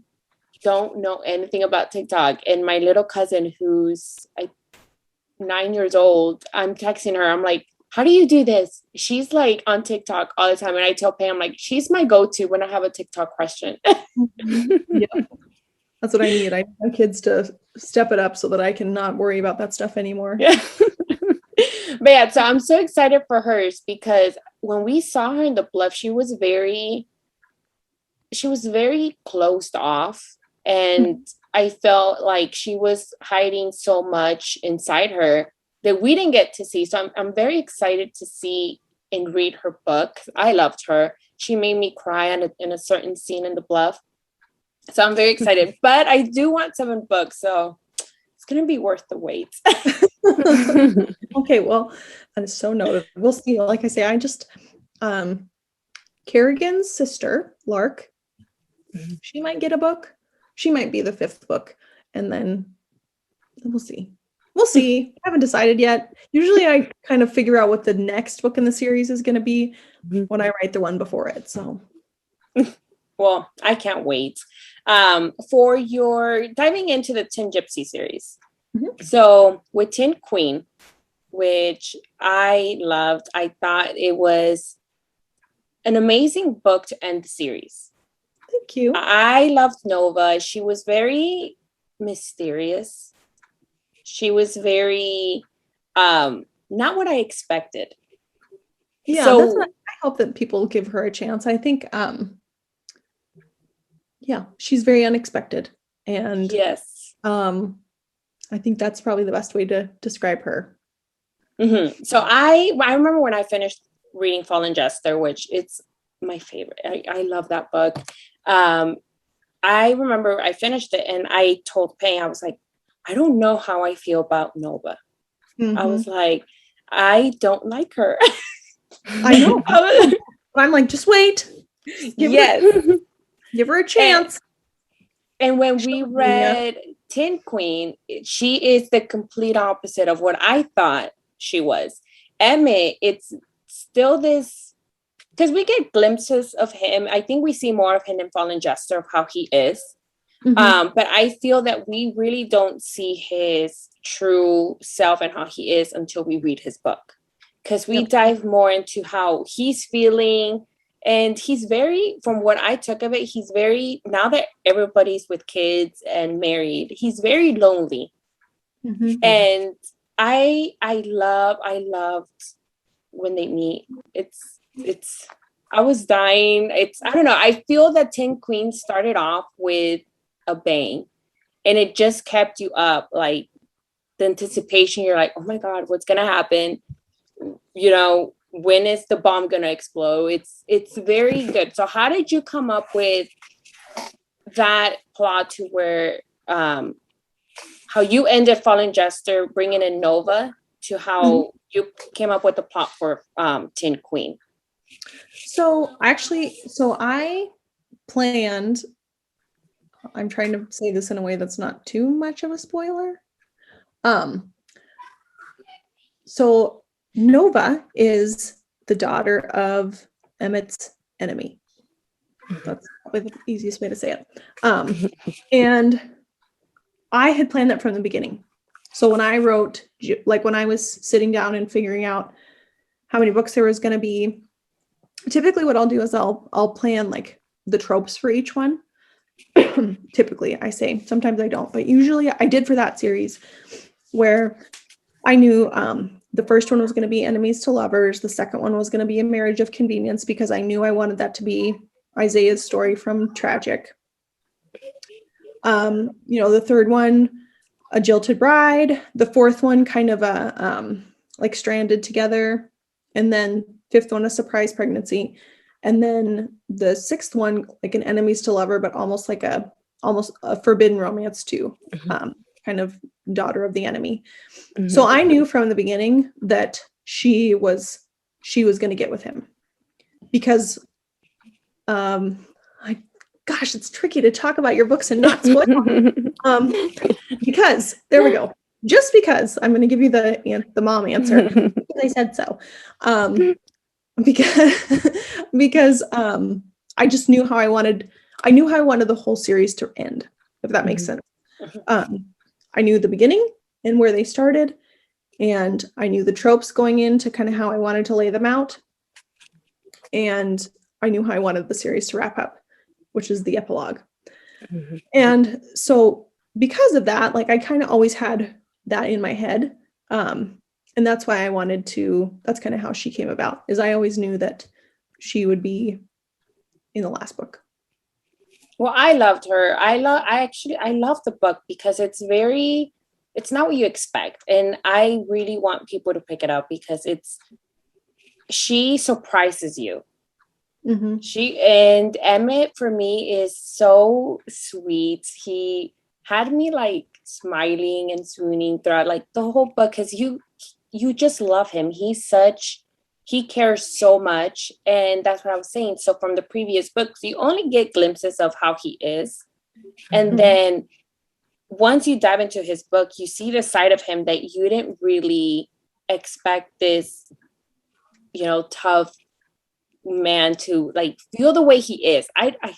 don't know anything about TikTok, and my little cousin who's 9 years old, I'm texting her. I'm like, how do you do this? She's like on TikTok all the time. And I tell Pam, like, she's my go-to when I have a TikTok question. Yeah. That's what I need. I need my kids to step it up so that I can not worry about that stuff anymore. Yeah. But yeah, so I'm so excited for hers because when we saw her in The Bluff, she was very closed off. And I felt like she was hiding so much inside her that we didn't get to see. So I'm very excited to see and read her book. I loved her. She made me cry in a certain scene in The Bluff. So I'm very excited. But I do want 7 books. So it's going to be worth the wait. Okay, well, that is so noted. We'll see. Like I say, I just, Kerrigan's sister, Lark, she might get a book. She might be the 5th book. And then we'll see. We'll see. I haven't decided yet. Usually I kind of figure out what the next book in the series is going to be when I write the one before it. So, well, I can't wait. For your diving into the Tin Gypsy series. So with Tin Queen, which I loved, I thought it was an amazing book to end the series. Thank you. I loved Nova. She was very mysterious. She was very not what I expected. Yeah, so that's what I hope that people give her a chance. I think she's very unexpected. And yes. I think that's probably the best way to describe her. So I remember when I finished reading Fallen Jester, which it's my favorite. I love that book. I remember I finished it and I told Payne, I was like, I don't know how I feel about Nova. I was like, I don't like her. I know. But I'm like, just wait. Give her a chance. And when we read Tin Queen, she is the complete opposite of what I thought she was. Emmett, it's still this, because we get glimpses of him. I think we see more of him in Fallen Jester of how he is. But I feel that we really don't see his true self and how he is until we read his book. Because we dive more into how he's feeling And he's very, from what I took of it, he's very, now that everybody's with kids and married, he's very lonely. And I loved when they meet. It's I was dying. I don't know. I feel that Tin Queen started off with a bang, and it just kept you up, like the anticipation. You're like, oh my God, what's gonna happen? You know, when is the bomb gonna explode? It's very good. So how did you come up with that plot to where how you ended Fallen Jester, bringing in Nova, to how you came up with the plot for Tin Queen? So I planned, I'm trying to say this in a way that's not too much of a spoiler. So Nova is the daughter of Emmett's enemy. That's probably the easiest way to say it. And I had planned that from the beginning. So when I wrote, like when I was sitting down and figuring out how many books there was going to be, typically what I'll do is I'll plan like the tropes for each one. Typically, I say, sometimes I don't, but usually I did for that series, where I knew the first one was going to be enemies to lovers. The second one was going to be a marriage of convenience, because I knew I wanted that to be Isaiah's story from Tragic. The third one, a jilted bride. The fourth one, kind of a like stranded together. And then fifth one, a surprise pregnancy. And then the sixth one, like an enemies to lover, but almost a forbidden romance too. Kind of daughter of the enemy. So I knew from the beginning that she was going to get with him, because gosh, it's tricky to talk about your books and not spoil. Because there we go. Just because I'm going to give you the mom answer, because I said so. Because I just knew how I wanted the whole series to end, if that makes sense. I knew the beginning and where they started, and I knew the tropes going into kind of how I wanted to lay them out, and I knew how I wanted the series to wrap up, which is the epilogue. And so because of that, like I kind of always had that in my head. And that's why that's kind of how she came about, is I always knew that she would be in the last book. Well, I loved her. I love the book because it's not what you expect. And I really want people to pick it up, because she surprises you. And Emmett, for me, is so sweet. He had me like smiling and swooning throughout like the whole book, because you just love him. He cares so much. And that's what I was saying. So from the previous books, you only get glimpses of how he is. And then once you dive into his book, you see the side of him that you didn't really expect this, tough man to like feel the way he is.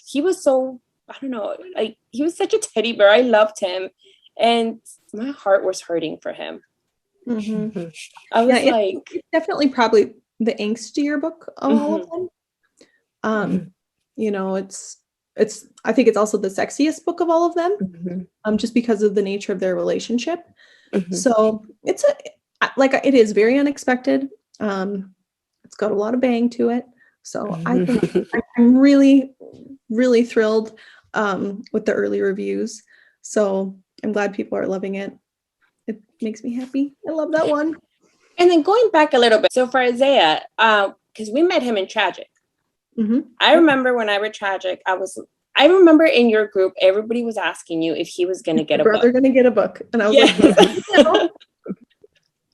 He was so, I don't know, like he was such a teddy bear. I loved him, and my heart was hurting for him. I was it's definitely probably the angstier book of all of them. It's I think it's also the sexiest book of all of them, just because of the nature of their relationship. So it is very unexpected. It's got a lot of bang to it. So I think I'm really, really thrilled with the early reviews. So I'm glad people are loving it. It makes me happy. I love that one. And then going back a little bit, so for Isaiah, because we met him in Tragic. I remember when I read Tragic, I remember in your group, everybody was asking you if he was going to get a book. Brother going to get a book. And I was like,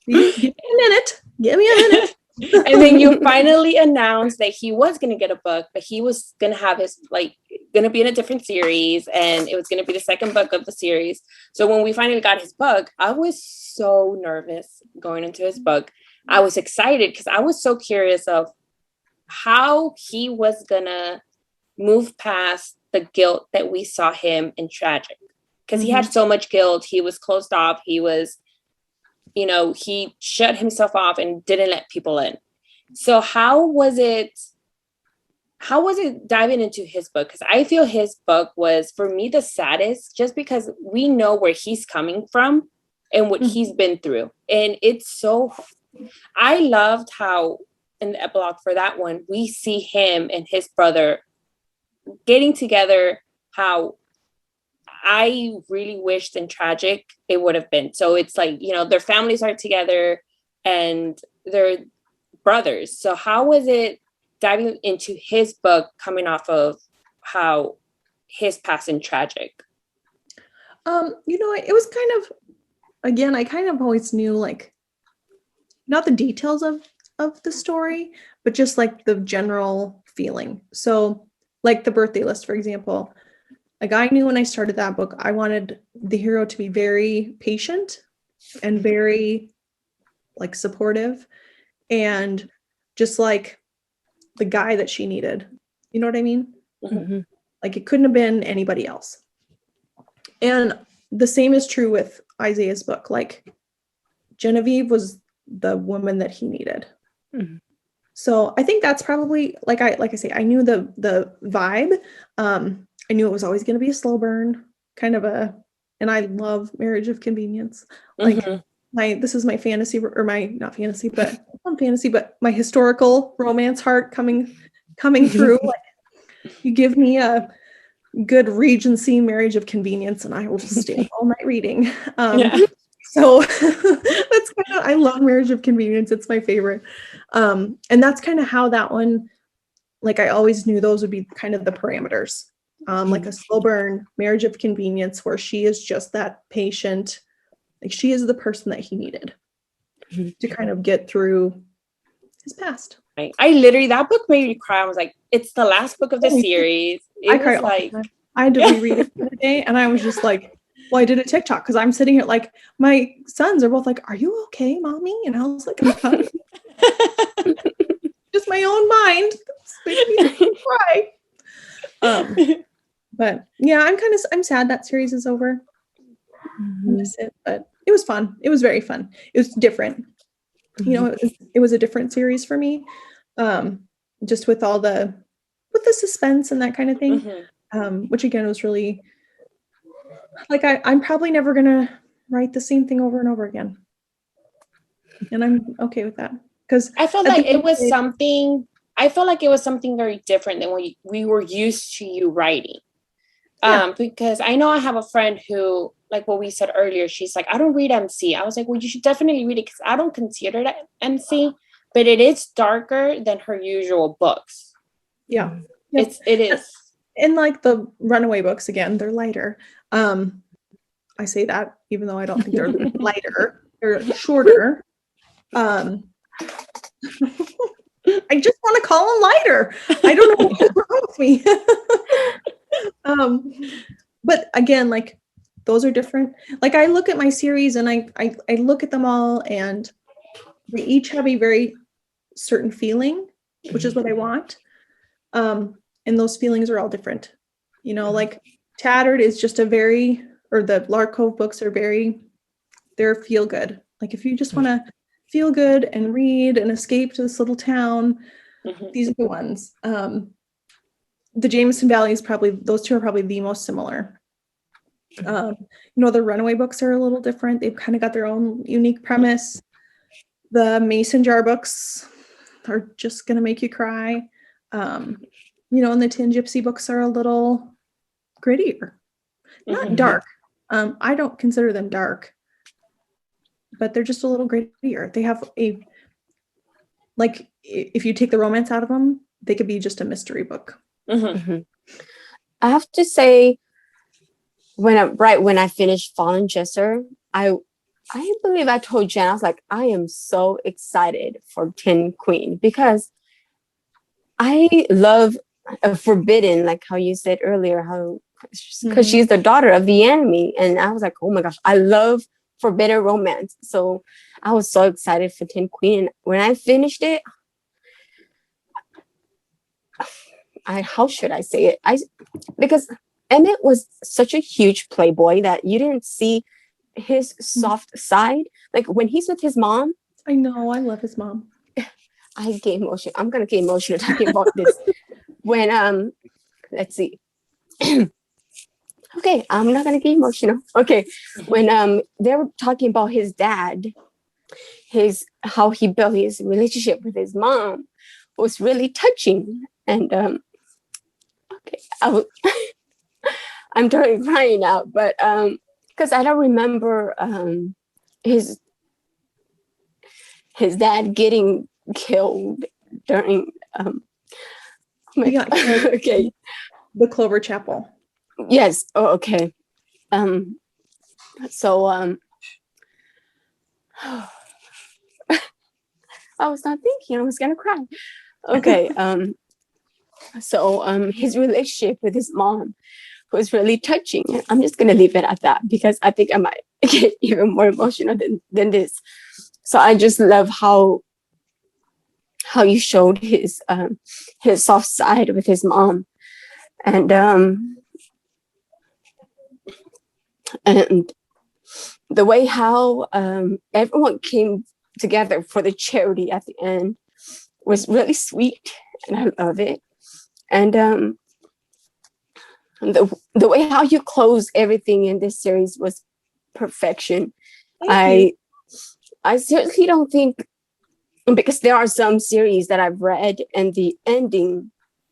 give me a minute. And then you finally announced that he was going to get a book, but he was going to have going to be in a different series, and it was going to be the second book of the series. So when we finally got his book, I was so nervous going into his book. I was excited because I was so curious of how he was going to move past the guilt that we saw him in Tragic, because he had so much guilt. He was closed off. He was, he shut himself off and didn't let people in. So how was it how was it diving into his book? Because I feel his book was, for me, the saddest, just because we know where he's coming from and what he's been through. And it's so, I loved how in the epilogue for that one, we see him and his brother getting together, how I really wished and tragic it would have been. So it's like, you know, their families are together and they're brothers. So how was it diving into his book, coming off of how his passing tragic? You know, it was kind of, again, I kind of always knew, like, not the details of the story, but just like the general feeling. So like the birthday list, for example, like I knew when I started that book, I wanted the hero to be very patient and very like supportive and just like the guy that she needed. You know what I mean? Mm-hmm. Like it couldn't have been anybody else. And the same is true with Isaiah's book. Like Genevieve was the woman that he needed. Mm-hmm. So I think that's probably, like I say, I knew the vibe. I knew it was always going to be a slow burn, kind of and I love Marriage of Convenience. Like this is my fantasy, or my, not fantasy, but not fantasy, but my historical romance heart coming through. Like, you give me a good Regency Marriage of Convenience and I will just stay up all night reading. So that's kind of, I love Marriage of Convenience. It's my favorite. And that's kind of how that one, like I always knew those would be kind of the parameters. Like a slow burn, Marriage of Convenience, where she is just that patient, like she is the person that he needed to kind of get through his past. I literally, that book made me cry. I was like, it's the last book of the series. I cried like, I had to reread it the other day and I was just like, well, I did a TikTok because I'm sitting here like, my sons are both like, are you okay, mommy? And I was like, I'm fine. Just my own mind making me cry. But yeah, I'm sad that series is over. I miss it, but it was fun. It was very fun. It was different. You know, it was a different series for me. Just with all the suspense and that kind of thing. Which again was really, like, I'm probably never gonna write the same thing over and over again. And I'm okay with that. Because I felt like it was something very different than what we were used to you writing. Because I know I have a friend who, like what we said earlier, she's like, I don't read MC. I was like, well, you should definitely read it because I don't consider that MC, but it is darker than her usual books. Yeah. It is. And like the Runaway books, again, they're lighter. I say that even though I don't think they're lighter, they're shorter. I just want to call them lighter. I don't know what's wrong with me. But again, like those are different. Like I look at my series and I look at them all and they each have a very certain feeling, which is what I want. And those feelings are all different. You know, like Tattered is just the Lark Cove books are they're feel good. Like if you just want to feel good and read and escape to this little town, these are the ones. The Jameson Valley is those two are probably the most similar. You know, the Runaway books are a little different. They've kind of got their own unique premise. The Mason Jar books are just going to make you cry. You know, and the Tin Gypsy books are a little grittier, not dark. I don't consider them dark, but they're just a little grittier. They have like, if you take the romance out of them, they could be just a mystery book. I have to say, when I finished Fallen Jesser, I believe I told Jen, I was like, I am so excited for Tin Queen because I love Forbidden, like how you said earlier, because she's the daughter of the enemy, and I was like, oh my gosh, I love forbidden romance. So I was so excited for Tin Queen, and when I finished it, how should I say it? Because Emmett was such a huge playboy that you didn't see his soft side. Like when he's with his mom. I know, I love his mom. I get emotional. I'm gonna get emotional talking about this. when let's see. Okay, I'm not gonna get emotional. Okay, when they were talking about his dad, how he built his relationship with his mom was really touching. And okay, I'm totally crying now, but because I don't remember his dad getting killed during He got killed okay. in the Clover Chapel. Yes. Oh, okay. So I was not thinking I was gonna cry. Okay. So his relationship with his mom was really touching. I'm just gonna leave it at that because I think I might get even more emotional than this. So I just love how you showed his soft side with his mom, and the way how everyone came together for the charity at the end was really sweet, and I love it. And the way how you close everything in this series was perfection. Thank you. I certainly don't think, because there are some series that I've read and the ending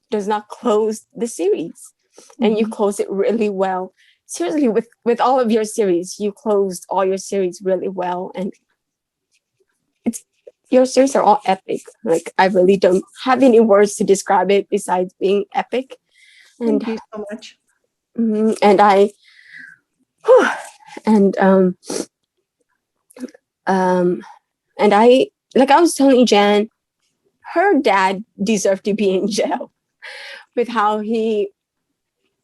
does not close the series, and you close it really well. Seriously, with all of your series, you closed all your series really well, and your series are all epic. Like, I really don't have any words to describe it besides being epic. And Thank you so much. and I and and I, like I was telling Jan, her dad deserved to be in jail with how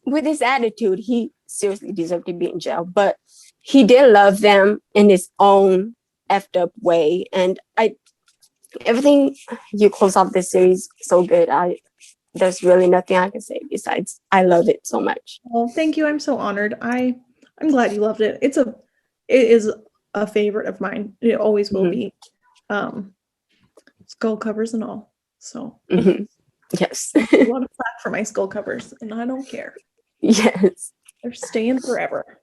with his attitude. He seriously deserved to be in jail, but he did love them in his own effed up way. And everything you close off this series so good. There's really nothing I can say besides I love it so much. Well, thank you. I'm so honored. I'm glad you loved it. It is a favorite of mine. It always will be. Skull covers and all. So Yes. a lot of flack for my skull covers, and I don't care. Yes. They're staying forever.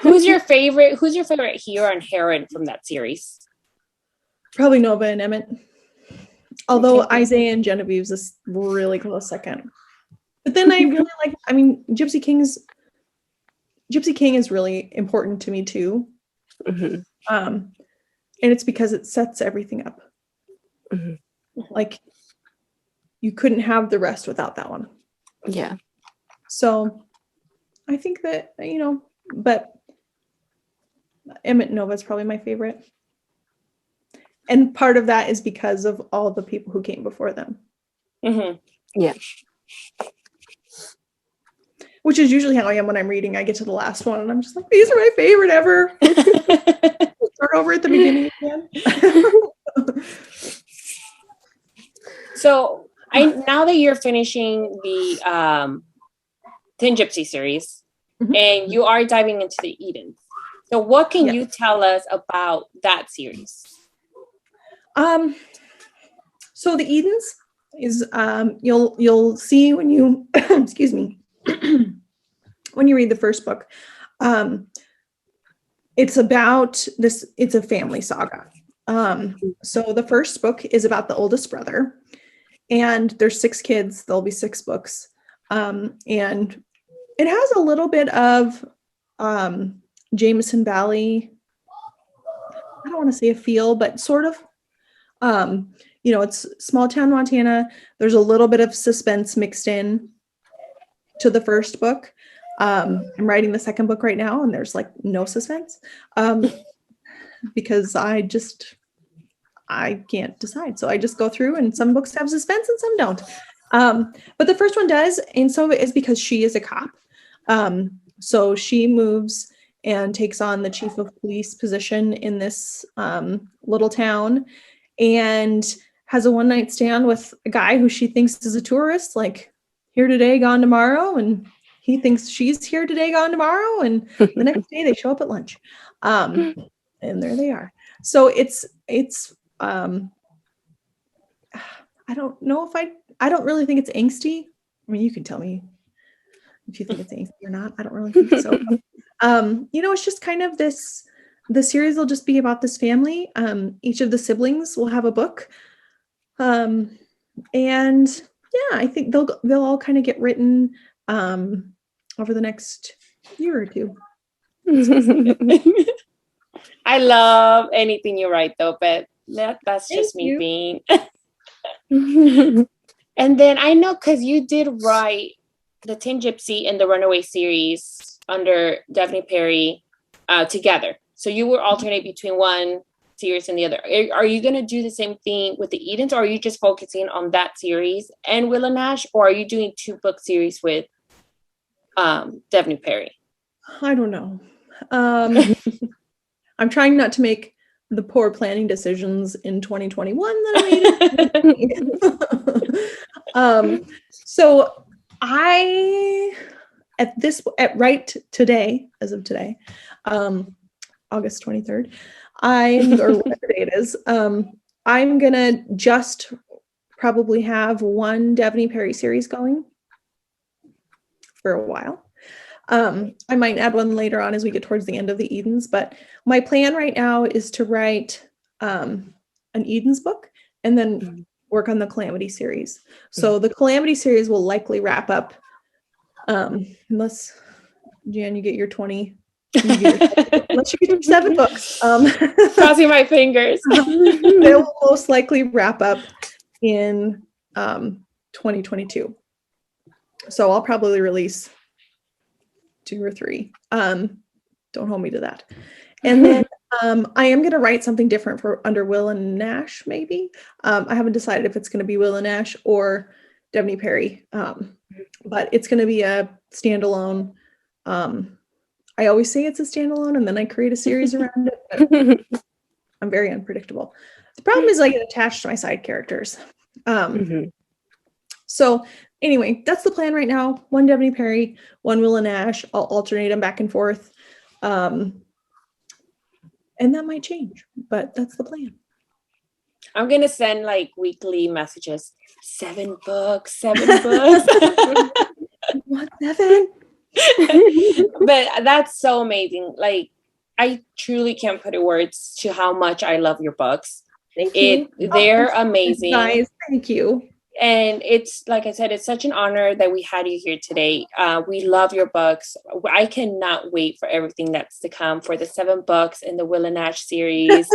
Who's your favorite hero and heroine from that series? Probably Nova and Emmett. Although Isaiah and Genevieve's is really close second. But then I really like, Gypsy King is really important to me too. And it's because it sets everything up. Like, you couldn't have the rest without that one. Yeah. So I think that, but Emmett Nova is probably my favorite. And part of that is because of all the people who came before them. Yeah. Which is usually how I am when I'm reading. I get to the last one and I'm just like, these are my favorite ever. Start over at the beginning again. So now that you're finishing the Tin Gypsy series, and you are diving into the Edens, so what can you tell us about that series? So the Edens is you'll see when you excuse me when you read the first book. It's about this. It's a family saga. So the first book is about the oldest brother, and there's 6 kids. There'll be 6 books, and it has a little bit of Jameson Valley. I don't want to say a feel, but sort of. It's small town Montana. There's a little bit of suspense mixed in to the first book. I'm writing the second book right now, and there's like no suspense because I can't decide. So I just go through, and some books have suspense and some don't. But the first one does, and some of it is because she is a cop. So she moves and takes on the chief of police position in this little town, and has a one-night stand with a guy who she thinks is a tourist, like here today, gone tomorrow, and he thinks she's here today, gone tomorrow, and the next day they show up at lunch, and there they are. So it's I don't know if I don't really think it's angsty. I mean, you can tell me if you think it's angsty or not. I don't really think so. It's just kind of the series will just be about this family. Each of the siblings will have a book. And yeah, I think they'll all kind of get written over the next year or two. I love anything you write though, but that's just me being. And then I know because you did write the Tin Gypsy and the Runaway series under Devney Perry together. So you will alternate between one series and the other. Are you going to do the same thing with the Edens, or are you just focusing on that series and Willa Nash, or are you doing 2-book series with Devney Perry? I don't know. I'm trying not to make the poor planning decisions in 2021 that I made. So as of today, August 23rd, or whatever day it is, I'm gonna just probably have one Devney Perry series going for a while. I might add one later on as we get towards the end of the Edens, but my plan right now is to write an Edens book and then work on the Calamity series. So the Calamity series will likely wrap up unless, Jan, you get your 20. Unless you get your 7 books. Crossing my fingers. They will most likely wrap up in 2022. So I'll probably release 2 or 3. Don't hold me to that. And then I am going to write something different for under Willa Nash, maybe. I haven't decided if it's going to be Willa Nash or Devney Perry, but it's going to be a standalone. I always say it's a standalone, and then I create a series around it. But I'm very unpredictable. The problem is I get attached to my side characters. So anyway, that's the plan right now. One Devney Perry, one Willa Nash. I'll alternate them back and forth. And that might change, but that's the plan. I'm going to send like weekly messages. 7 books, 7 books. What, 7? But that's so amazing. Like, I truly can't put in words to how much I love your books. Thank you. They're amazing. Guys, thank you. And it's, like I said, it's such an honor that we had you here today. We love your books. I cannot wait for everything that's to come, for the 7 books in the Willa Nash series,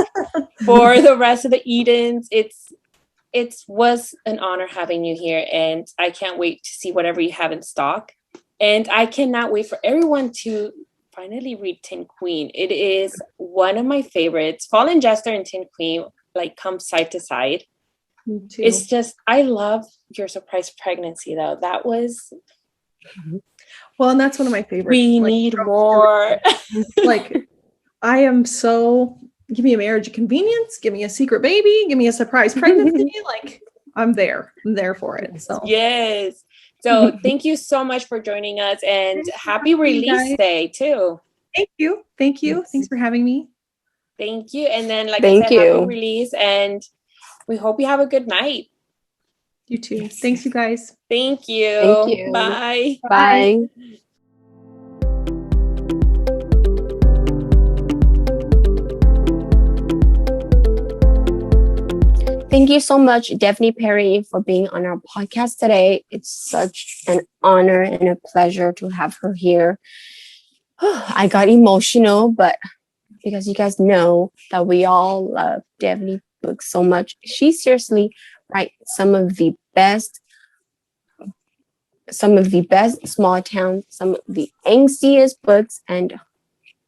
for the rest of the Edens. It was an honor having you here, and I can't wait to see whatever you have in stock. And I cannot wait for everyone to finally read Tin Queen. It is one of my favorites. Fallen Jester and Tin Queen like come side to side. Me too. It's just, I love your surprise pregnancy though. That was, well, and that's one of my favorites. We need more. Like, I am so, give me a marriage of convenience, give me a secret baby, give me a surprise pregnancy. Like, I'm there for it. So yes. So thank you so much for joining us, and happy release day too. Thank you. Yes. Thanks for having me. Thank you. And then, like I said, happy release, and we hope you have a good night. You too. Thanks, you guys. Thank you. Thank you. Bye. Bye. Thank you so much, Devney Perry, for being on our podcast today. It's such an honor and a pleasure to have her here. I got emotional, but because you guys know that we all love Devney books so much, she seriously writes some of the best small towns, some of the angstiest books, and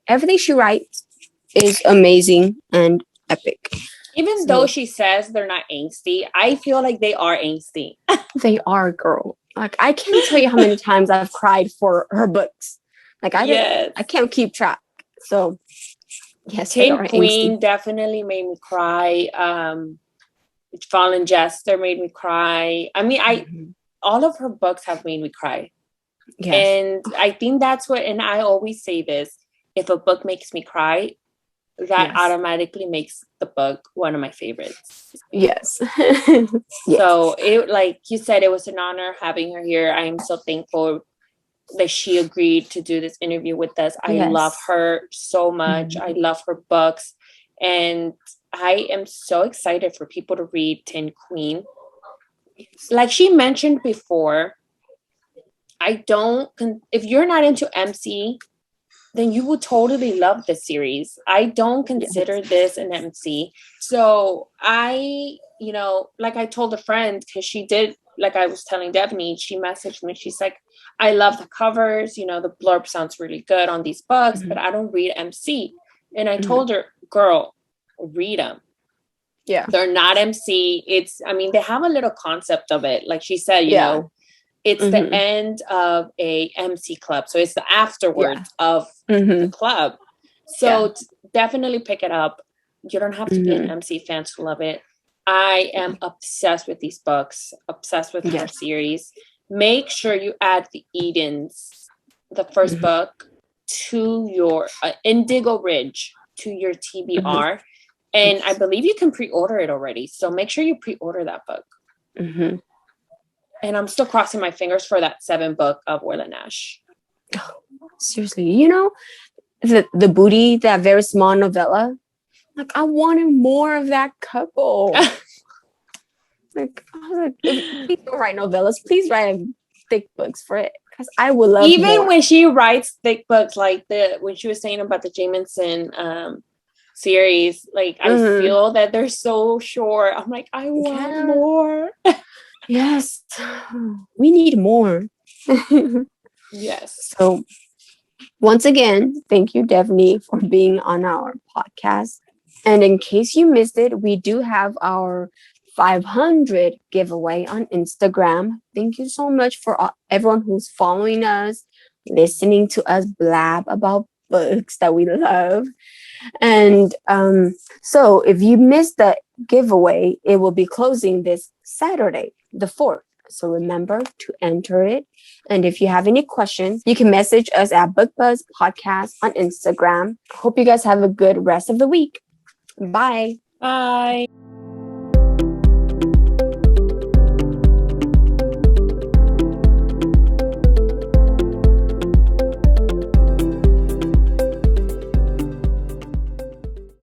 everything she writes is amazing and epic. Even though she says they're not angsty, I feel like they are angsty. They are, girl. Like, I can't tell you how many times I've cried for her books. Like, I can't keep track. So, yes, Tin Queen definitely made me cry. Fallen Jester made me cry. I mean, all of her books have made me cry. Yes. And I think that's what, and I always say this, if a book makes me cry, that automatically makes the book one of my favorites. Yes. So it, like you said, it was an honor having her here. I am so thankful that she agreed to do this interview with us. I love her so much. I love her books. And I am so excited for people to read Tin Queen. Like she mentioned before, if you're not into MC, then you would totally love the series. I don't consider this an MC. So I, like I told a friend, because she did, like I was telling Devney, she messaged me. She's like, I love the covers. The blurb sounds really good on these books, but I don't read MC. And I told her, girl, read them. Yeah. They're not MC. They have a little concept of it. Like she said, it's the end of a MC club. So it's the afterwards of the club. So definitely pick it up. You don't have to be an MC fan to love it. I am obsessed with these books, obsessed with her series. Make sure you add the Edens, the first book, to your Indigo Ridge, to your TBR. And I believe you can pre-order it already. So make sure you pre-order that book. And I'm still crossing my fingers for that 7th book of Willa Nash. Oh, seriously, the Booty, that very small novella. Like I wanted more of that couple. I was like, please don't write novellas. Please write thick books for it, because I would love. Even more. When she writes thick books, like when she was saying about the Jamison series, like I feel that they're so short. I'm like, I want more. Yes, we need more. Yes. So once again, thank you, Devney, for being on our podcast. And in case you missed it, we do have our 500 giveaway on Instagram. Thank you so much for everyone who's following us, listening to us blab about books that we love. And so if you missed the giveaway, it will be closing this Saturday, the 4th. So remember to enter it. And if you have any questions, you can message us at Book Buzz Podcast on Instagram. Hope you guys have a good rest of the week. Bye. Bye.